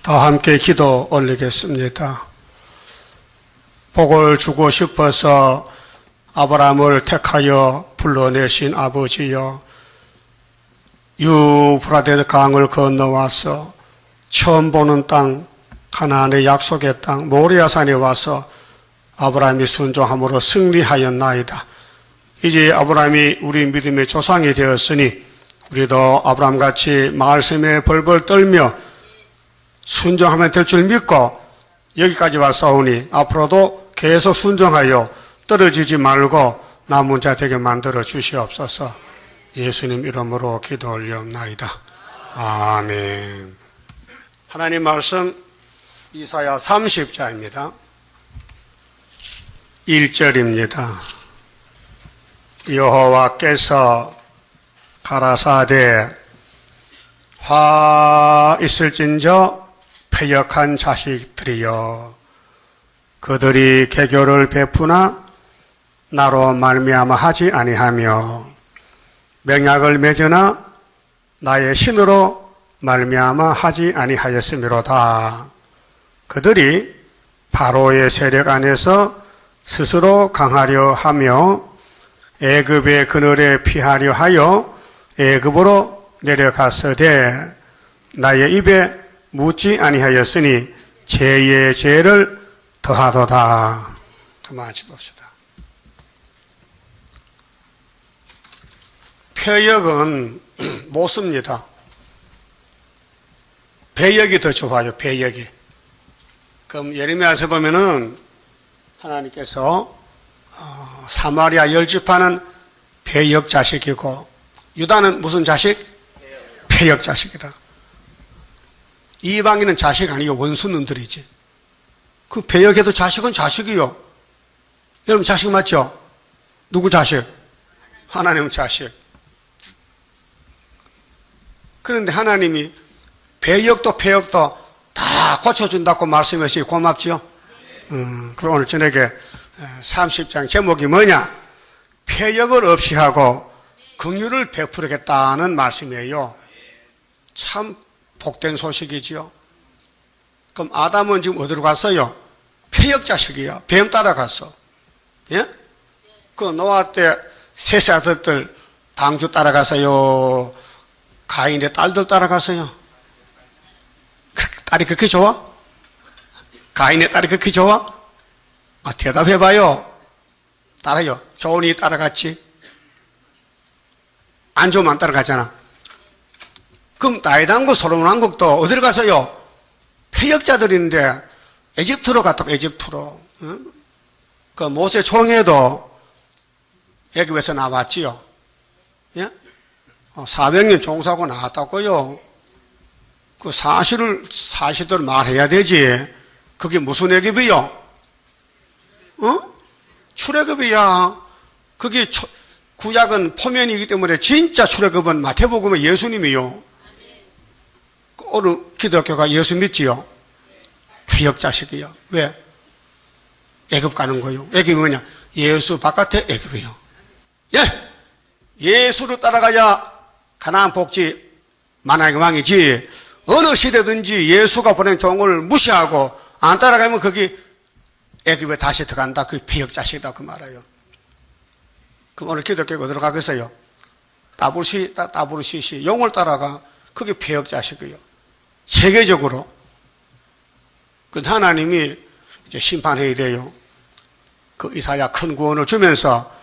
다 함께 기도 올리겠습니다. 복을 주고 싶어서 아브라함을 택하여 불러내신 아버지여, 유브라데스 강을 건너와서 처음 보는 땅, 가나안의 약속의 땅 모리아산에 와서 아브라함이 순종함으로 승리하였나이다. 이제 아브라함이 우리 믿음의 조상이 되었으니 우리도 아브라함같이 말씀에 벌벌 떨며 순종하면 될 줄 믿고 여기까지 왔사오니 앞으로도 계속 순종하여 떨어지지 말고 남은 자 되게 만들어 주시옵소서. 예수님 이름으로 기도 올리옵나이다. 아멘. 하나님 말씀 이사야 30장입니다. 1절입니다. 여호와께서 가라사대 화 있을진저 패역한 자식들이여, 그들이 개교를 베푸나 나로 말미암아 하지 아니하며 맹약을 맺으나 나의 신으로 말미암아 하지 아니하였음이로다. 그들이 바로의 세력 안에서 스스로 강하려 하며 애굽의 그늘에 피하려 하여 애굽으로 내려갔으되 나의 입에 묻지 아니하였으니 죄의 죄를 더하도다. 더 마치 봅시다. 패역은 못 씁니다. 배역이 더 좋아요. 배역이. 그럼 예레미야에서 보면은 하나님께서 사마리아 10지파는 배역 자식이고 유다는 무슨 자식? 패역 자식이다. 이방인은 자식 아니고 원수놈들이지. 그 배역에도 자식은 자식이요. 여러분 자식 맞죠? 누구 자식? 하나님 자식. 그런데 하나님이 배역도 패역도 다 고쳐준다고 말씀하시 고맙지요? 그럼 오늘 저녁에 30장 제목이 뭐냐? 패역을 없이 하고 긍휼을 베푸겠다는 말씀이에요. 참 복된 소식이지요. 그럼 아담은 지금 어디로 갔어요? 패역 자식이야. 뱀 따라갔어. 예? 그 노아 때 셋의 아들들 방주 따라가서요. 가인의 딸들 따라갔어요. 딸이 그렇게 좋아? 가인의 딸이 그렇게 좋아? 대답해봐요. 따라요. 좋으니 따라갔지. 안 좋으면 안 따라가잖아. 그럼 다윗왕국 솔로몬 왕국도 어디로 가서요? 패역자들인데 에집트로 갔다고. 에집트로. 그 모세 총회도 애굽에서 나왔지요. 예? 400년 종사하고 나왔다고요. 그 사실대로 말해야 되지. 그게 무슨 애굽이요? 출애굽이야. 그게 구약은 포면이기 때문에 진짜 출애굽은 마태복음의 예수님이요. 오늘 기독교가 예수 믿지요? 패역 자식이요. 왜? 애굽 가는 거요. 애굽이 뭐냐? 예수 바깥에 애굽이요. 예! 예수를 따라가야 가나안 복지 만왕의 왕이지. 어느 시대든지 예수가 보낸 종을 무시하고 안 따라가면 거기 애굽에 다시 들어간다. 그게 패역 자식이다. 그 말이에요. 그럼 오늘 기독교가 어디로 가겠어요? 따부르시시 용을 따라가. 그게 패역 자식이에요. 세계적으로. 그 하나님이 이제 심판해야 돼요. 그 이사야 큰 구원을 주면서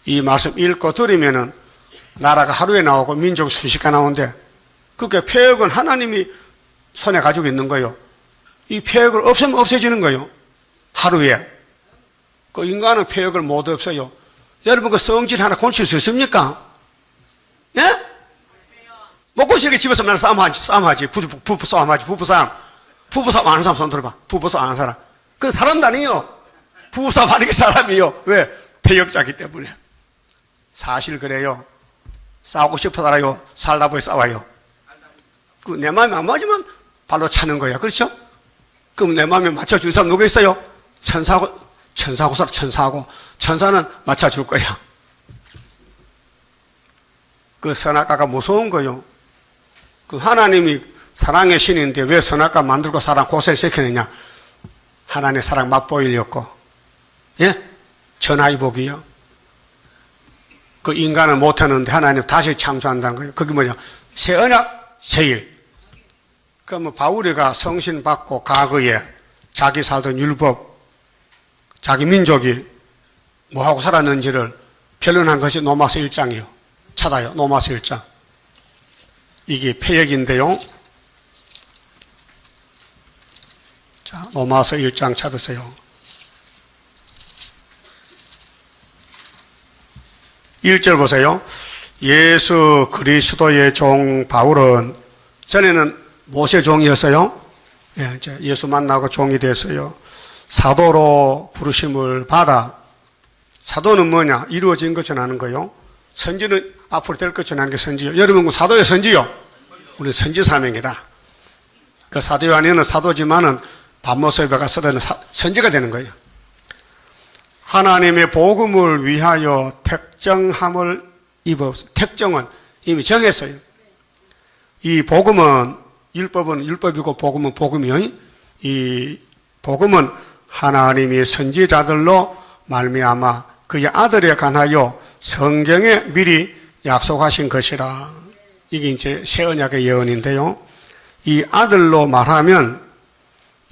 이 말씀 읽고 들으면은 나라가 하루에 나오고 민족 순식간에 나오는데, 그게 패역은 하나님이 손에 가지고 있는 거예요. 이 패역을 없애면 없어지는 거예요. 하루에. 그 인간은 패역을 못 없어요. 여러분 그 성질 하나 고칠 수 있습니까? 예? 못 고치게 집에서 맨날 싸움하지. 부부 싸움하지. 부부싸움 아는 사람 손 들어봐. 부부싸움 아는 사람. 그건 사람도 아니에요. 부부싸움 하는 게 사람이에요. 왜? 패역자기 때문에. 사실 그래요. 싸우고 싶어 살아요? 살다 보니 싸워요? 그 내 마음에 안 맞으면 발로 차는 거야. 그렇죠? 그럼 내 마음에 맞춰준 사람 누구 있어요? 천사하고 천사는 맞춰줄 거야. 그 선악과가 무서운 거요. 그 하나님이 사랑의 신인데 왜 선악과 만들고 사람 고생시키느냐? 하나님의 사랑 맛보이려고. 예? 전화위복이요. 그 인간은 못하는데 하나님 다시 창조한다는 거예요. 그게 뭐냐? 새 언약, 새 일. 그러면 바울이가 성신 받고 과거에 자기 살던 율법, 자기 민족이 뭐하고 살았는지를 결론한 것이 로마서 1장이요. 찾아요. 로마서 1장. 이게 폐역인데요. 자, 로마서 1장 찾으세요. 1절 보세요. 예수 그리스도의 종 바울은 전에는 모세 종이었어요. 예, 예수 만나고 종이 됐어요. 사도로 부르심을 받아. 사도는 뭐냐? 이루어진 것 전하는 거요. 선지는 앞으로 될 것 전하는 게 선지요. 여러분, 사도의 선지요? 우리 선지 사명이다. 그 사도 요한에는 사도지만은 밤모습에 가서 선지가 되는 거예요. 하나님의 복음을 위하여 택정함을 입었어요. 택정은 이미 정했어요. 이 복음은, 율법은 율법이고 복음은 복음이요. 이 복음은 하나님이 선지자들로 말미암아 그의 아들에 관하여 성경에 미리 약속하신 것이라. 이게 이제 새 언약의 예언인데요. 이 아들로 말하면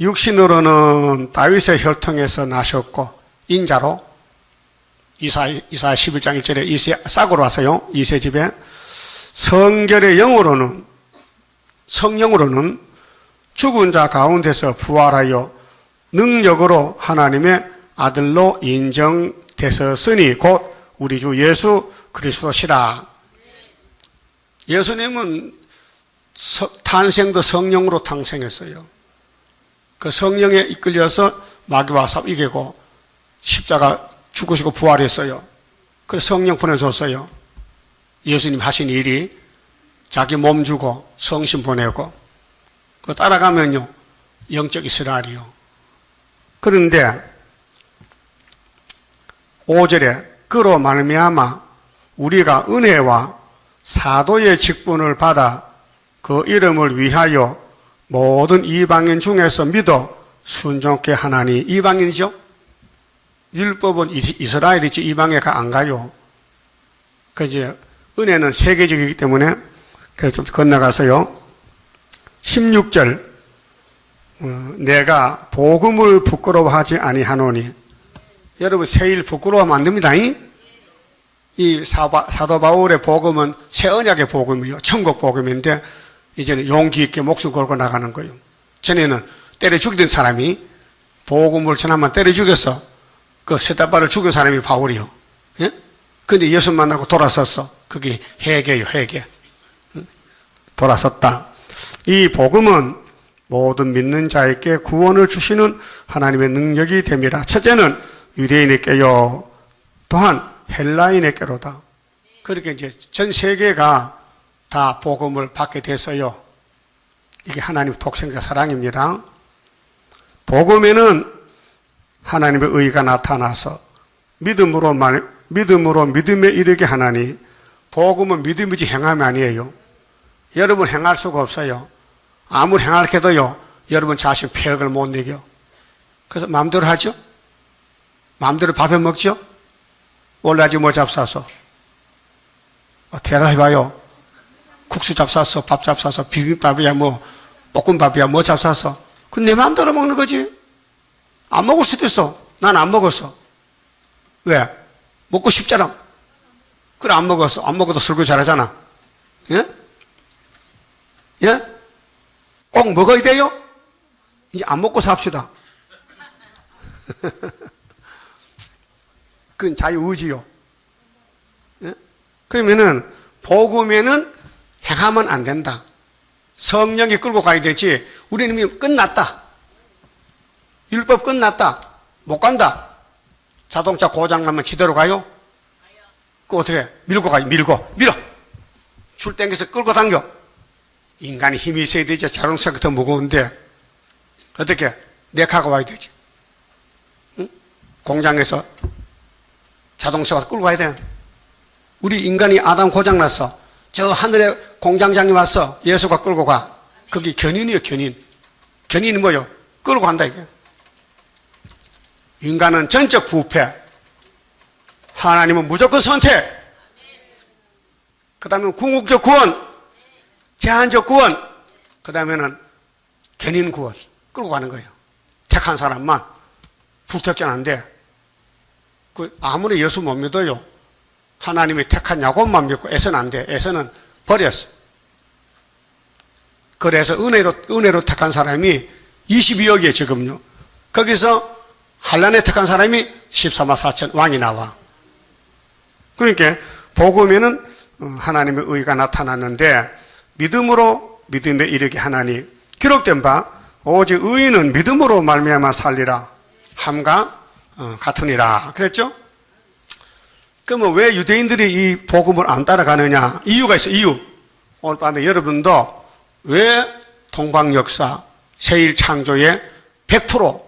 육신으로는 다윗의 혈통에서 나셨고 인자로 이사야 11장 1절에 이세 싹으로 왔어요. 이세 집에. 성결의 영으로는, 성령으로는 죽은 자 가운데서 부활하여 능력으로 하나님의 아들로 인정되셨으니 곧 우리 주 예수 그리스도시라. 예수님은 탄생도 성령으로 탄생했어요. 그 성령에 이끌려서 마귀와 싸워 이기고 십자가 죽으시고 부활했어요. 그래서 성령 보내줬어요. 예수님 하신 일이 자기 몸 주고 성신 보내고 그 따라가면요 영적 이스라엘이요. 그런데 5절에 그로 말미암아 우리가 은혜와 사도의 직분을 받아 그 이름을 위하여 모든 이방인 중에서 믿어 순종케 하나니. 이방인이죠. 율법은 이스라엘이지 이방에 안 가요. 그 이제 은혜는 세계적이기 때문에 그래서 좀 건너가서요. 16절 내가 복음을 부끄러워하지 아니하노니. 여러분 새일 부끄러워하면 안 됩니다. 이 사도 바울의 복음은 새 언약의 복음이요. 천국 복음인데 이제는 용기 있게 목숨 걸고 나가는 거예요. 전에는 때려 죽이던 사람이 복음을 전하면 때려 죽였어. 그 세다바를 죽인 사람이 바울이요. 예? 근데 예수 만나고 돌아섰어. 그게 회개요, 회개. 돌아섰다. 이 복음은 모든 믿는 자에게 구원을 주시는 하나님의 능력이 됨이라. 첫째는 유대인에게요. 또한 헬라인에게로다. 그렇게 이제 전 세계가 다 복음을 받게 됐어요. 이게 하나님의 독생자 사랑입니다. 복음에는 하나님의 의가 나타나서 믿음으로 믿음에 이르게 하나니. 복음은 믿음이지 행함이 아니에요. 여러분 행할 수가 없어요. 아무리 행할 해도요 여러분 자신 폐역을 못 이겨. 그래서 마음대로 하죠. 마음대로 밥해 먹죠. 원래 아직 뭐 잡사서 대답해봐요. 국수 잡사서 밥 잡사서 비빔밥이야 뭐 볶음밥이야 뭐 잡사서. 그건 내 마음대로 먹는 거지. 안 먹을 수도 있어. 난 안 먹었어. 왜? 먹고 싶잖아. 그래 안 먹었어. 안 먹어도 설교 잘하잖아. 예? 예? 꼭 먹어야 돼요? 이제 안 먹고 삽시다. 그건 자유의지요. 예? 그러면은 복음에는 행하면 안 된다. 성령이 끌고 가야 되지. 우리는 이미 끝났다. 율법 끝났다. 못 간다. 자동차 고장나면 지대로 가요? 그 어떻게 밀고 가요? 밀어. 줄 땡겨서 끌고 당겨. 인간이 힘이 있어야 되지. 자동차가 더 무거운데 어떻게 렉하고 와야 되지. 응? 공장에서 자동차 와서 끌고 가야 돼. 우리 인간이 아담 고장났어. 저 하늘에 공장장이 왔어. 예수가 끌고 가. 그게 견인이에요, 견인. 견인이 뭐요? 끌고 간다, 이게. 인간은 전적 부패. 하나님은 무조건 선택. 그 다음에 궁극적 구원. 제한적 구원. 그 다음에는 견인 구원. 끌고 가는 거예요. 택한 사람만. 불특정한데, 아무리 예수 못 믿어요. 하나님이 택한 야곱만 믿고 애서는 안 돼. 애서는 버렸어. 그래서 은혜로 택한 사람이 22억이에요, 지금요. 거기서 한란에 택한 사람이 14만 4천 왕이 나와. 그러니까, 복음에는 하나님의 의가 나타났는데, 믿음으로 믿음에 이르게 하나니, 기록된 바, 오직 의인은 믿음으로 말미암아 살리라. 함과 같으니라. 그랬죠? 그러면 왜 유대인들이 이 복음을 안 따라가느냐? 이유가 있어요, 이유. 오늘 밤에 여러분도 왜 동방 역사, 세일 창조에 100%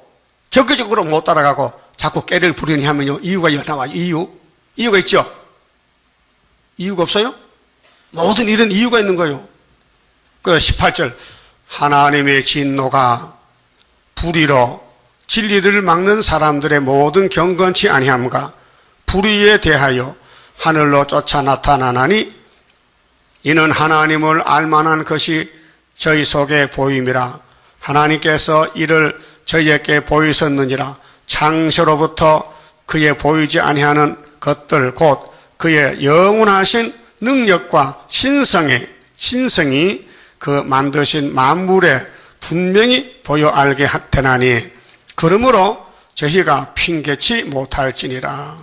적극적으로 못 따라가고 자꾸 깨를 부리니 하면요, 이유가 나와요, 이유가 있죠? 이유가 없어요? 모든 일은 이유가 있는 거예요. 그 18절, 하나님의 진노가 불의로 진리를 막는 사람들의 모든 경건치 아니함과 불의에 대하여 하늘로 쫓아 나타나나니 이는 하나님을 알만한 것이 저희 속에 보임이라. 하나님께서 이를 저희에게 보이셨느니라. 창세로부터 그의 보이지 아니하는 것들 곧 그의 영원하신 능력과 신성이 그 만드신 만물에 분명히 보여 알게 되나니 그러므로 저희가 핑계치 못할지니라.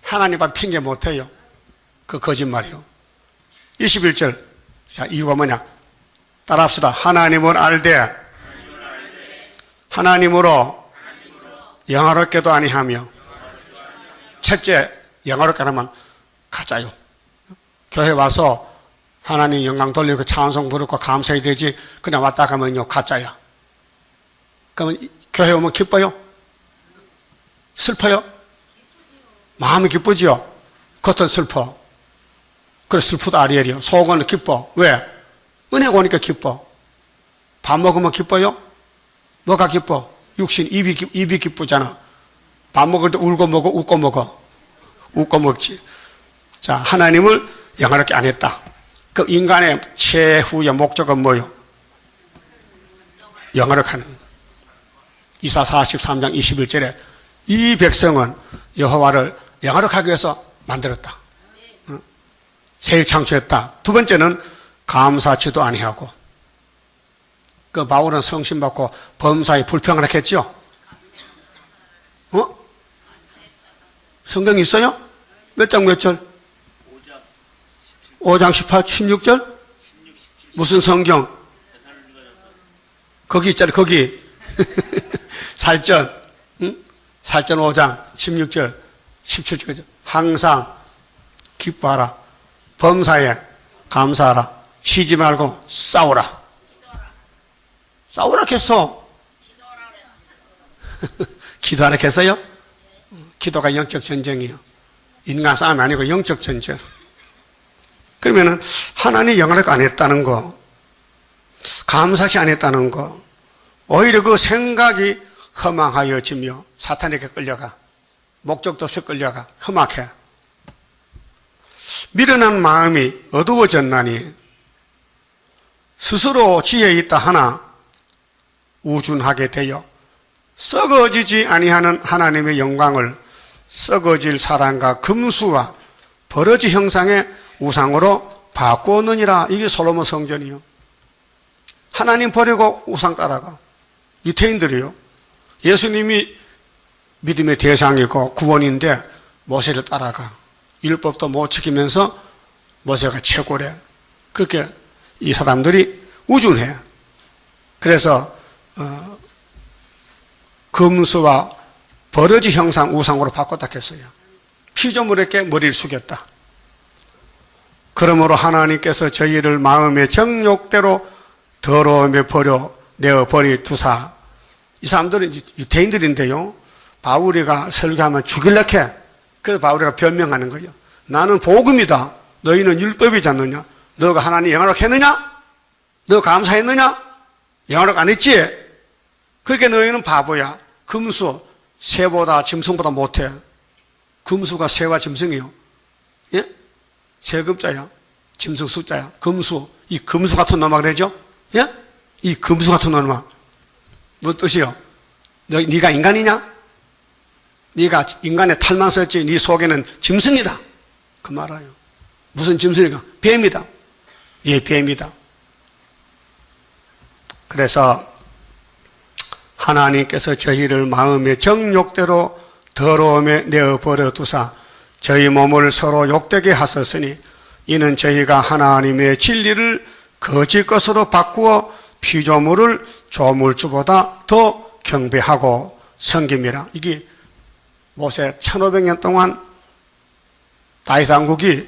하나님 앞 핑계 못해요. 그 거짓말이요. 21절. 자, 이유가 뭐냐? 따라합시다. 하나님을 알되 하나님으로 영화롭게도 아니하며. 첫째, 영화롭게 하면 가짜요. 교회 와서 하나님 영광 돌리고 찬송 부르고 감사해야 되지. 그냥 왔다 가면요, 가짜야. 그러면 교회 오면 기뻐요? 슬퍼요? 마음이 기쁘지요? 겉은 슬퍼. 그래, 슬프다 아리엘이요. 속은 기뻐. 왜? 은혜가 오니까 기뻐. 밥 먹으면 기뻐요? 뭐가 기뻐? 육신, 입이 기쁘잖아. 밥 먹을 때 울고 먹어, 웃고 먹어? 웃고 먹지. 자, 하나님을 영화롭게 안 했다. 그 인간의 최후의 목적은 뭐요? 영화롭게 하는 거예요. 이사 43장 21절에 이 백성은 여호와를 영화롭게 하기 위해서 만들었다. 세일 창조했다. 두 번째는 감사치도 아니하고. 그 바울은 성신 받고 범사에 불평을 했겠죠? 성경이 있어요? 몇 장 몇 절? 5장 18, 16절? 무슨 성경? 거기 있잖아요, 거기. 살전, 살전 5장 16절, 17절. 항상 기뻐하라. 범사에 감사하라. 쉬지 말고 싸우라. 싸우라 했어. 기도하라 했어요? 기도가 영적 전쟁이에요. 인간 싸움이 아니고 영적 전쟁. 그러면은 하나님 영화롭게 안 했다는 거, 감사치 안 했다는 거, 오히려 그 생각이 허망하여지며 사탄에게 끌려가. 목적도 없이 끌려가. 험악해. 미련한 마음이 어두워졌나니 스스로 지혜 있다 하나 우준하게 되어 썩어지지 아니하는 하나님의 영광을 썩어질 사랑과 금수와 버러지 형상의 우상으로 바꾸느니라. 이게 솔로몬 성전이요. 하나님 버리고 우상 따라가. 유태인들이요. 예수님이 믿음의 대상이고 구원인데 모세를 따라가. 율법도 못 지키면서 모세가 최고래. 그렇게 이 사람들이 우준해. 그래서 금수와 버러지 형상 우상으로 바꿨다 했어요. 피조물에게 머리를 숙였다. 그러므로 하나님께서 저희를 마음의 정욕대로 더러움에 내어버리 두사. 이 사람들은 유태인들인데요. 바울이가 설교하면 죽일라 해. 그래서 바울이가 변명하는 거예요. 나는 복음이다. 너희는 율법이지 않느냐? 너가 하나님 영화롭게 했느냐? 너 감사했느냐? 영화력 안 했지? 그렇게 너희는 바보야. 금수, 새보다 짐승보다 못해. 금수가 새와 짐승이요. 예? 세금자야. 짐승 숫자야. 금수. 이 금수 같은 놈아 그러죠? 예? 이 금수 같은 놈아. 뭐 뜻이요? 네가 인간이냐? 네가 인간의 탈만 썼지. 네 속에는 짐승이다. 그 말아요. 무슨 짐승인가? 뱀이다. 예, 뱀이다. 그래서 하나님께서 저희를 마음의 정욕대로 더러움에 내어버려 두사 저희 몸을 서로 욕되게 하셨으니 이는 저희가 하나님의 진리를 거짓 것으로 바꾸어 피조물을 조물주보다 더 경배하고 섬김이라. 이게 모세 1500년 동안 다윗왕국이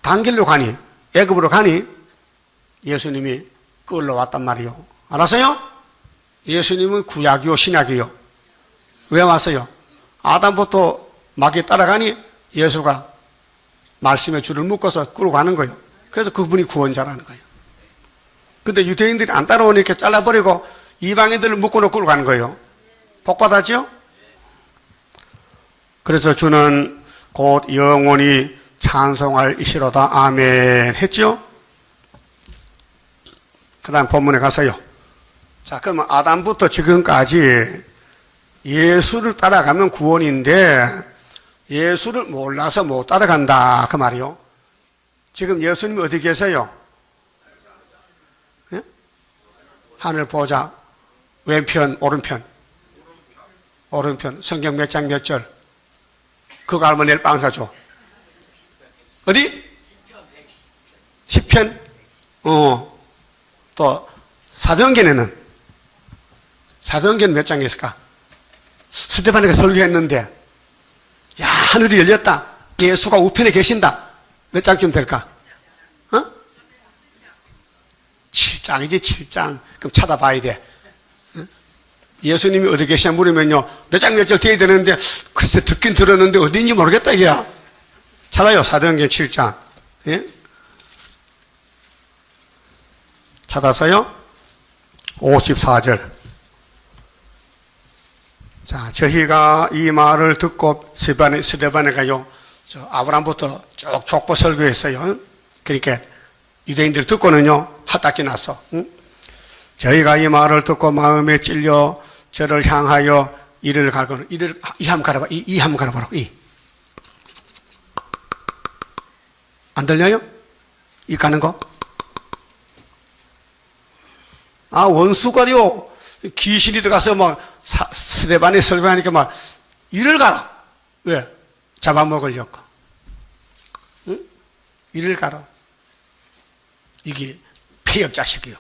단길로 가니 애굽으로 가니 예수님이 끌러왔단 말이요. 알았어요? 예수님은 구약이요 신약이요. 왜 왔어요? 아담부터 막이 따라가니 예수가 말씀의 줄을 묶어서 끌고 가는 거예요. 그래서 그분이 구원자라는 거예요. 근데 유대인들이 안 따라오니까 잘라버리고 이방인들을 묶어놓고 끌고 가는 거예요. 복 받았죠? 그래서 주는 곧 영원히 찬송할 이시로다. 아멘 했죠? 그 다음 본문에 가서요. 자, 그러면 아담부터 지금까지 예수를 따라가면 구원인데 예수를 몰라서 못 따라간다. 그 말이요. 지금 예수님이 어디 계세요? 예? 하늘 보자. 왼편, 오른편. 오른편. 성경 몇 장 몇 절? 그거 알면 내일 빵 사줘. 어디? 10편? 또 사도행전에는 몇 장이 있을까? 스데반이가 설교했는데 야, 하늘이 열렸다. 예수가 우편에 계신다. 몇 장쯤 될까? 7장이지 7장. 그럼 찾아봐야 돼. 예수님이 어디 계시냐 물으면요, 몇 장 몇 절 돼야 되는데 글쎄 듣긴 들었는데 어딘지 모르겠다 이게야. 찾아요. 사도행전 7장. 예? 찾아서요 54절. 자, 저희가 이 말을 듣고 스데반에 가요. 아브라함부터 쭉 족보 설교했어요. 그러니까 유대인들 듣고는요 핫딱지 났어. 응? 저희가 이 말을 듣고 마음에 찔려 저를 향하여 이를 갈거는 이 한번 가라봐. 이 한번 가라봐라. 안 들려요? 이 가는 거? 아, 원수가요 귀신이 들어가서 막 스데반에 설교하니까 막 이를 가라. 왜? 잡아먹으려고. 응? 이를 가라. 이게 폐역자식이요.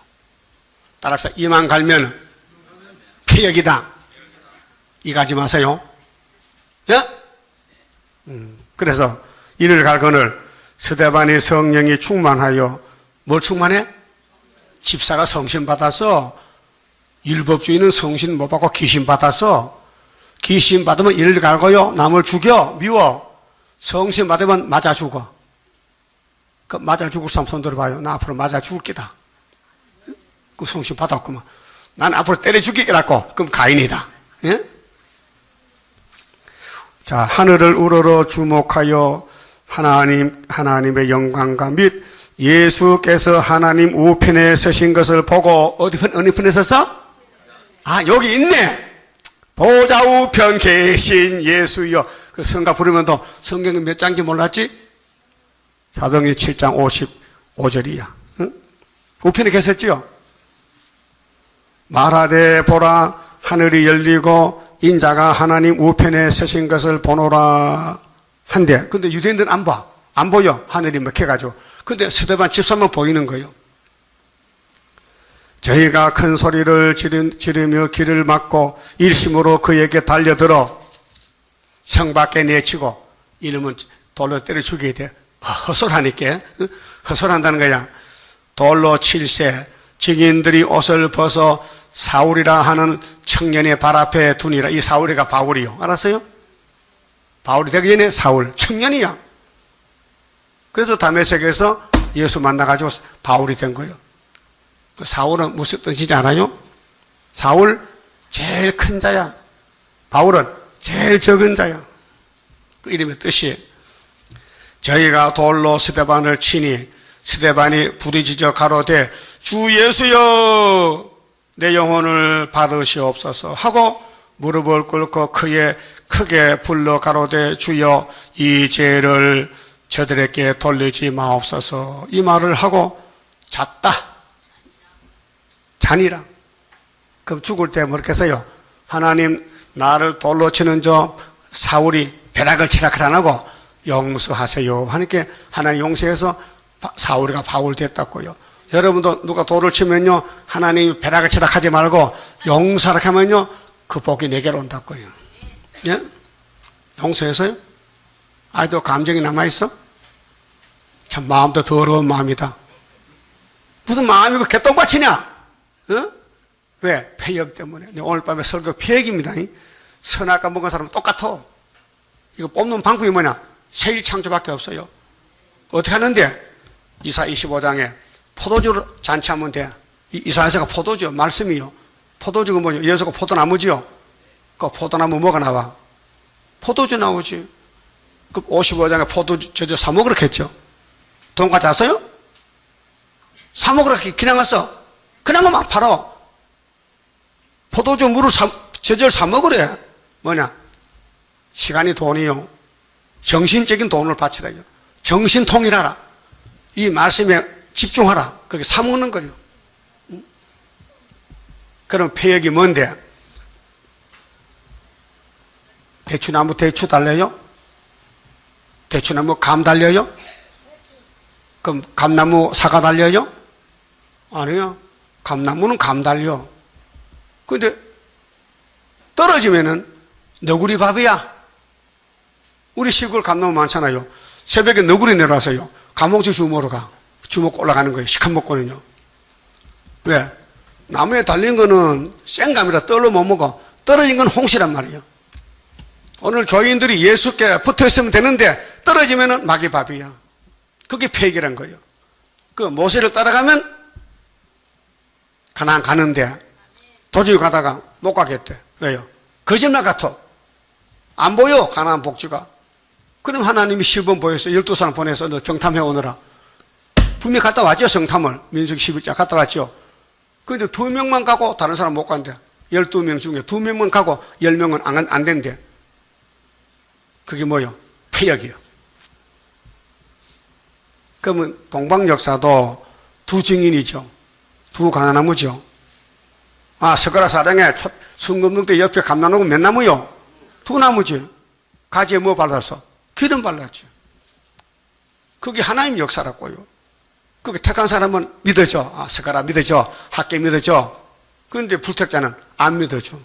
따라서 이만 갈면 폐역이다. 이 가지 마세요. 예? 그래서 이를 갈거늘 스데반이 성령이 충만하여 뭘 충만해? 집사가 성신 받아서 율법주의는 성신 못 받고 귀신 받아서 귀신 받으면 이를 갈고요 남을 죽여 미워. 성신 받으면 맞아 죽어. 그 맞아 죽을 사람 손 들어봐요. 나 앞으로 맞아 죽을 게다. 그 성신 받았구만. 난 앞으로 때려 죽이겠라고. 그럼 가인이다. 예? 자, 하늘을 우러러 주목하여 하나님의 영광과 및 예수께서 하나님 우편에 서신 것을 보고 어느 편에 섰어? 아, 여기 있네. 보좌 우편 계신 예수여. 그 성가 부르면 또 성경이 몇 장인지 몰랐지? 사도행전 7장 55절이야. 응? 우편에 계셨지요? 말하되 보라 하늘이 열리고 인자가 하나님 우편에 서신 것을 보노라 한데, 근데 유대인들은 안 봐. 안 보여. 하늘이 먹혀가지고. 근데 스데반 집사만 보이는 거예요. 저희가 큰 소리를 지르며 길을 막고 일심으로 그에게 달려들어 성 밖에 내치고, 이놈은 돌로 때려 죽여야 돼. 허술하니까. 허술한다는 거야. 돌로 칠세 증인들이 옷을 벗어 사울이라 하는 청년의 발 앞에 두니라. 이 사울이가 바울이요. 알았어요? 바울이 되기 전에 사울 청년이야. 그래서 다메섹에서 예수 만나가지고 바울이 된 거예요. 그 사울은 무슨 뜻이지 않아요? 사울 제일 큰 자야. 바울은 제일 적은 자야. 그 이름의 뜻이 저희가 돌로 스데반을 치니 스데반이 부르짖어 가로되 주 예수여 내 영혼을 받으시옵소서 하고 무릎을 꿇고 크게 불러 가로되 주여 이 죄를 저들에게 돌리지 마옵소서. 이 말을 하고 잤다. 자니라. 그럼 죽을 때 뭐렇게 했어요? 하나님 나를 돌로 치는 저 사울이 벼락을 치라 안 하고 용서하세요 하니까 하나님 용서해서 사울이가 바울 됐다고요. 여러분도 누가 돌을 치면요 하나님이 벼락을 치라 하지 말고 용서하라 하면요 그 복이 내게로 온다고요. 예? 용서해서요? 아직도 감정이 남아있어? 참 마음도 더러운 마음이다. 무슨 마음이고 개똥밭이냐? 어? 왜? 폐역 때문에. 오늘 밤에 설교 폐역입니다. 선악과 먹은 사람은 똑같아. 이거 뽑는 방법이 뭐냐? 세일 창조밖에 없어요. 어떻게 하는데? 이사 25장에 포도주를 잔치하면 돼. 이사야서가 포도주, 말씀이요. 포도주가 뭐죠? 예수가 포도나무지요. 그 포도나무 뭐가 나와? 포도주 나오지. 그 55장에 포도주 저 사 먹으라 했죠. 돈과 잤어요? 사 먹으라 그냥 갔어. 그냥 막 팔아. 포도주 물을 저절 사 먹으래. 뭐냐? 시간이 돈이요. 정신적인 돈을 바치라요. 정신 통일하라. 이 말씀에 집중하라. 그게 사 먹는 거죠. 그럼 폐역이 뭔데? 대추나무 대추 달려요? 대추나무 감 달려요? 그럼 감나무 사과 달려요? 아니요. 감나무는 감 달려. 근데 떨어지면은 너구리 밥이야. 우리 시골 감나무 많잖아요. 새벽에 너구리 내려와서요. 감옥주 주먹으로 가. 주먹 올라가는 거예요. 시커 먹고는요. 왜? 나무에 달린 거는 생감이라 떨로 못 먹어. 떨어진 건 홍시란 말이에요. 오늘 교인들이 예수께 붙어 있으면 되는데 떨어지면은 마귀밥이야. 그게 폐역이란 거예요. 그 모세를 따라가면 가나안 가는데 도저히 가다가 못 가겠대. 왜요? 거짓말 같아. 안 보여 가나안 복지가. 그럼 하나님이 시범 보여서 12사람 보내서 너 정탐해 오너라. 분명히 갔다 왔죠. 정탐을. 민수기 11장 갔다 왔죠. 그런데 2명만 가고 다른 사람 못 간대. 12명 중에 2명만 가고 10명은 안 된대. 그게 뭐요? 폐역이요. 그러면 동방역사도 두 증인이죠. 두 가나나무죠. 아, 스가랴 사장에 순금동대 옆에 감나무가 몇 나무요? 2나무지. 가지에 뭐 발라서? 기름 발랐죠. 그게 하나님 역사라고요. 그게 택한 사람은 믿어져. 아, 스가랴 믿어져. 학계 믿어져. 그런데 불택자는 안 믿어져.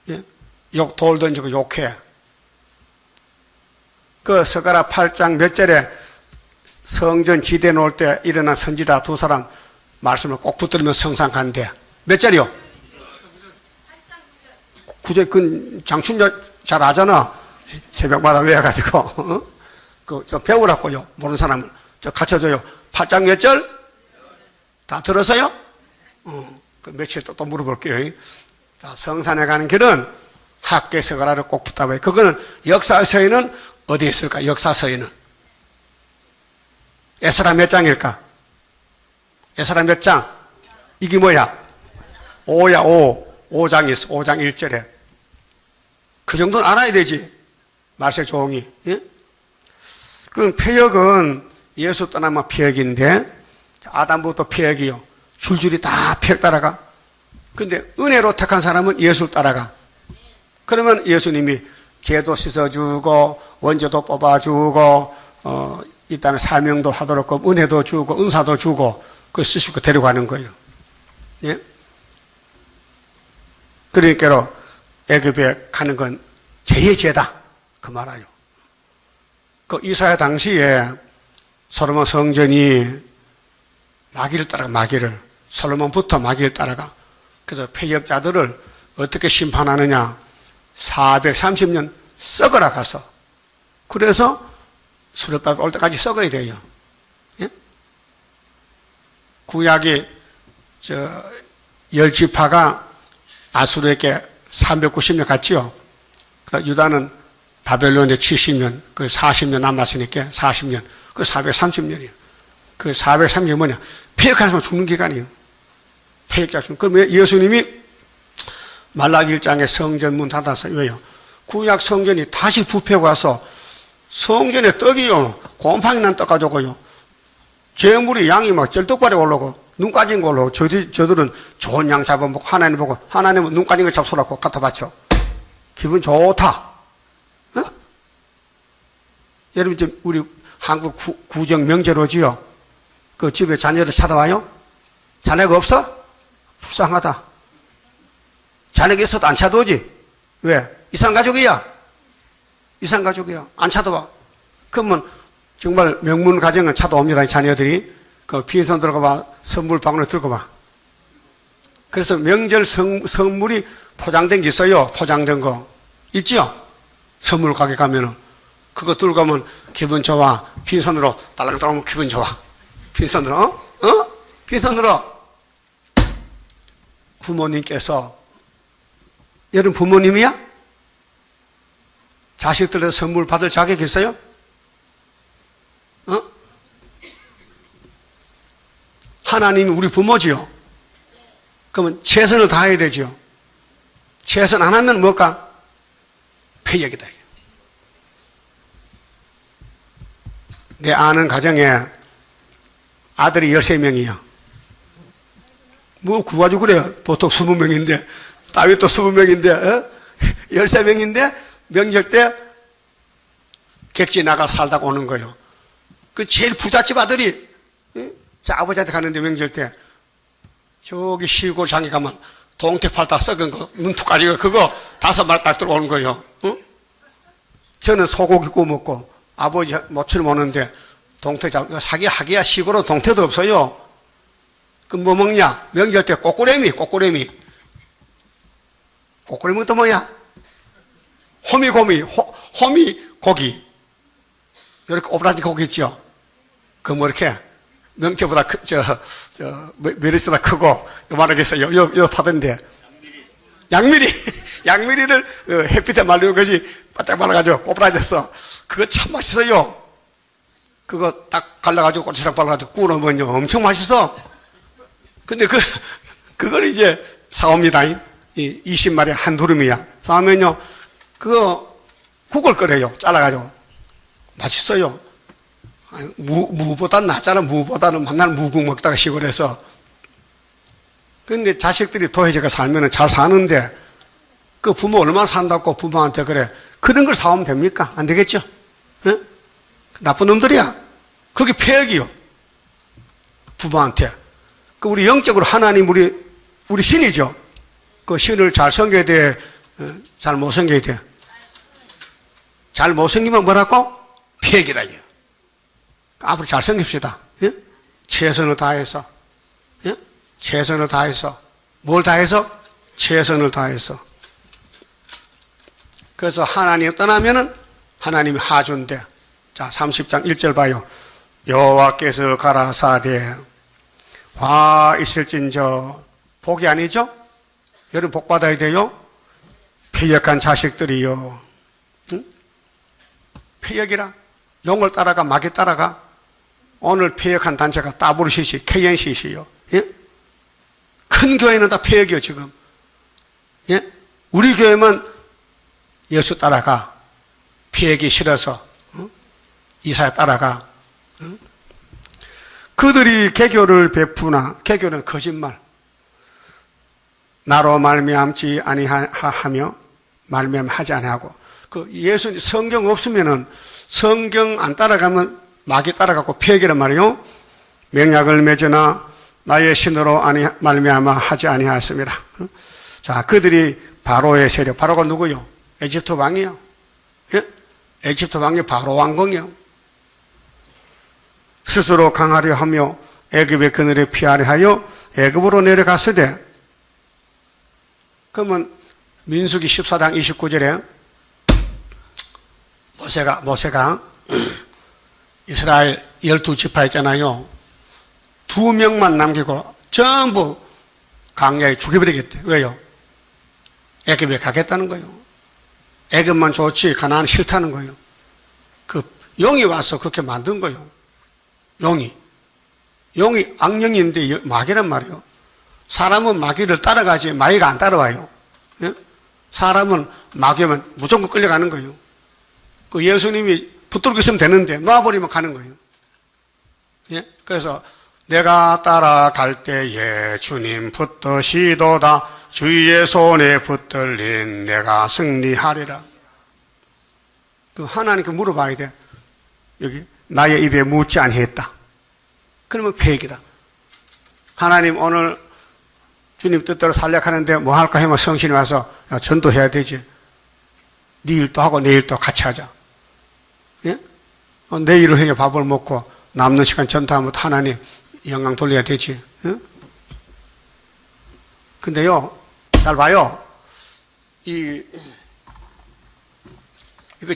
예? 돌 던지고 욕해. 그 스가랴 8장 몇 절에 성전 지대 놓을 때 일어난 선지자 2사람 말씀을 꼭 붙들면 성상 간대. 몇 절이요? 9절. 그 장춘자 잘 아잖아. 새벽마다 외워가지고. 어? 저 배우라고요. 모르는 사람은. 저 가르쳐줘요. 8장 몇 절? 다 들었어요? 그 며칠 또 물어볼게요. 자, 성산에 가는 길은 학계 스가랴를 꼭 붙잡아요. 그거는 역사서에는 어디에 있을까? 역사서에는. 에스라 몇 장일까? 에스라 몇 장? 이게 뭐야? 5야, 5. 5장이 있어. 5장 1절에. 그 정도는 알아야 되지. 말세 조홍이. 예? 그럼 폐역은 예수 떠나면 폐역인데, 아담부터 폐역이요. 줄줄이 다 폐역 따라가. 근데 은혜로 택한 사람은 예수를 따라가. 그러면 예수님이 죄도 씻어주고, 원죄도 뽑아주고, 이 땅에 사명도 하도록 은혜도 주고, 은사도 주고, 그 쓰시고 데려가는 거예요. 예? 그러니까 애굽에 가는 건 죄의 죄다. 그 말아요. 그 이사야 당시에 솔로몬 성전이 마귀를 따라가, 마귀를. 솔로몬부터 마귀를 따라가. 그래서 폐역자들을 어떻게 심판하느냐. 430년 썩어라 가서. 그래서 수렵밥 올 때까지 썩어야 돼요. 예? 구약이 열 지파가 아수르에게 390년 갔지요. 유다는 바벨론에 70년, 그 40년 남았으니까 40년, 그 430년이에요. 그 430년 뭐냐? 폐역한 사람 죽는 기간이에요. 폐역자 죽는. 그러면 예수님이 말라기 1장에 성전 문 닫아서 왜요? 구약 성전이 다시 부패하고 와서 성전에 떡이요. 곰팡이 난 떡 가져고요. 재물이 양이 막 쩔뚝발에 올라오고 눈 까진 걸로 저들은 좋은 양 잡아먹고 하나님 보고 하나님은 눈 까진 걸 잡수라고 갖다 바쳐. 기분 좋다. 어? 여러분 지금 우리 한국 구정 명제로지요. 그 집에 자녀들 찾아와요? 자네가 없어? 불쌍하다. 자네가 있어도 안 찾아오지? 왜? 이산가족이야. 이산가족이야. 안 찾아와. 그러면 정말 명문 가정은 찾아옵니다. 자녀들이. 그 빈손 들고 봐. 선물 방울에 들고 봐. 그래서 명절 선물이 포장된 게 있어요. 포장된 거. 있지요? 선물 가게 가면은. 그거 들고 가면 기분 좋아. 빈손으로 딸랑딸랑 하면 기분 좋아. 빈손으로, 빈손으로. 부모님께서, 여러분 부모님이야? 자식들에게 선물 받을 자격 있어요? 하나님이 우리 부모지요. 그러면 최선을 다해야 되죠. 최선 안 하면 뭘까? 폐역이다. 내 아는 가정에 아들이 13명이야. 뭐 구가지고 그래요. 보통 20명인데 다윗도 20명인데 13명인데 명절 때 객지 나가 살다가 오는 거예요. 그 제일 부잣집 아들이 자 아버지한테 가는데 명절 때 저기 시골 장에 가면 동태 팔다 썩은 거 눈툭 가지고 그거 5마리 딱 들어오는 거예요. 저는 소고기 구워 먹고 아버지 모처럼 오는데 동태 잡고 하기야 시골은 동태도 없어요. 그 뭐 먹냐? 명절 때 꼬꾸레미. 꼬꾸레미 또 뭐야? 호미고기. 이렇게 오브라지 고기 있죠? 그 뭐 이렇게 명태보다 메리스보다 크고 요만하겠어요. 요 파던데. 양미리를 햇빛에 말리는 것이 바짝 말라가지고 꼬부라졌어. 그거 참 맛있어요. 그거 딱 갈라가지고 고추장 발라가지고 구워 놓으면요 엄청 맛있어. 근데 그걸 이제 사옵니다. 20마리 한 두름이야. 사오면요 그거 국을 끓여요. 잘라가지고 맛있어요. 무보다는 낫잖아. 무보다는 맨날 무국 먹다가 시골에서. 근데 자식들이 도해지가 살면은 잘 사는데 그 부모 얼마나 산다고 부모한테 그래. 그런 걸 사오면 됩니까? 안 되겠죠? 네? 나쁜 놈들이야. 그게 폐역이요. 부모한테. 그 우리 영적으로 하나님 우리 신이죠. 그 신을 잘 섬겨야 돼. 잘 못 섬겨야 돼. 잘 못 섬기면 뭐라고? 폐역이라요. 앞으로 잘 섬깁시다. 예? 최선을 다해서. 예? 최선을 다해서. 뭘 다해서? 최선을 다해서. 그래서 하나님 떠나면은 하나님이 하준대. 자, 30장 1절 봐요. 여호와께서 가라사대 화 있을진저. 복이 아니죠? 여러분 복 받아야 돼요. 폐역한 자식들이요. 응? 폐역이라. 용을 따라가 마귀 따라가. 오늘 폐역한 단체가 WCC, KNCC요. 예? 큰 교회는 다 폐역이요 지금. 예? 우리 교회만 예수 따라가. 폐역이 싫어서 이사야 따라가. 그들이 개교를 베푸나. 개교는 거짓말. 나로 말미암지 아니하며 말미암하지 아니하고. 그 예수 성경 없으면은 성경 안 따라가면 마귀 따라가고 폐역이란 말이요. 명약을 맺으나 나의 신으로 말미암아 하지 아니하였습니다. 자, 그들이 바로의 세력. 바로가 누구요? 에집트 왕이요. 예? 에집트 왕이 바로 왕궁이요. 스스로 강하려 하며 애굽의 그늘에 피하려 하여 애굽으로 내려갔으되. 그러면 민수기 14장 29절에 모세가 이스라엘 12지파 있잖아요. 2명만 남기고 전부 강야에 죽여버리겠대. 왜요? 애굽에 가겠다는 거예요. 애굽만 좋지 가나안 싫다는 거예요. 그 용이 와서 그렇게 만든 거예요. 용이 악령인데 마귀란 말이에요. 사람은 마귀를 따라가지 마귀가 안 따라와요. 예? 사람은 마귀면 무조건 끌려가는 거예요. 그 예수님이 붙들고 있으면 되는데 놔버리면 가는 거예요. 예? 그래서 내가 따라갈 때에 주님 붙드시도다 주의 손에 붙들린 내가 승리하리라. 그 하나님께 물어봐야 돼. 여기 나의 입에 묻지 아니했다. 그러면 폐역이다. 하나님 오늘 주님 뜻대로 살려가는데 뭐 할까 하면 성신이 와서 야, 전도해야 되지. 네 일도 하고 내 일도 같이 하자. 예? 내일을 해야 밥을 먹고 남는 시간 전도하면 하나님 영광 돌려야 되지. 예? 근데요, 잘 봐요. 이거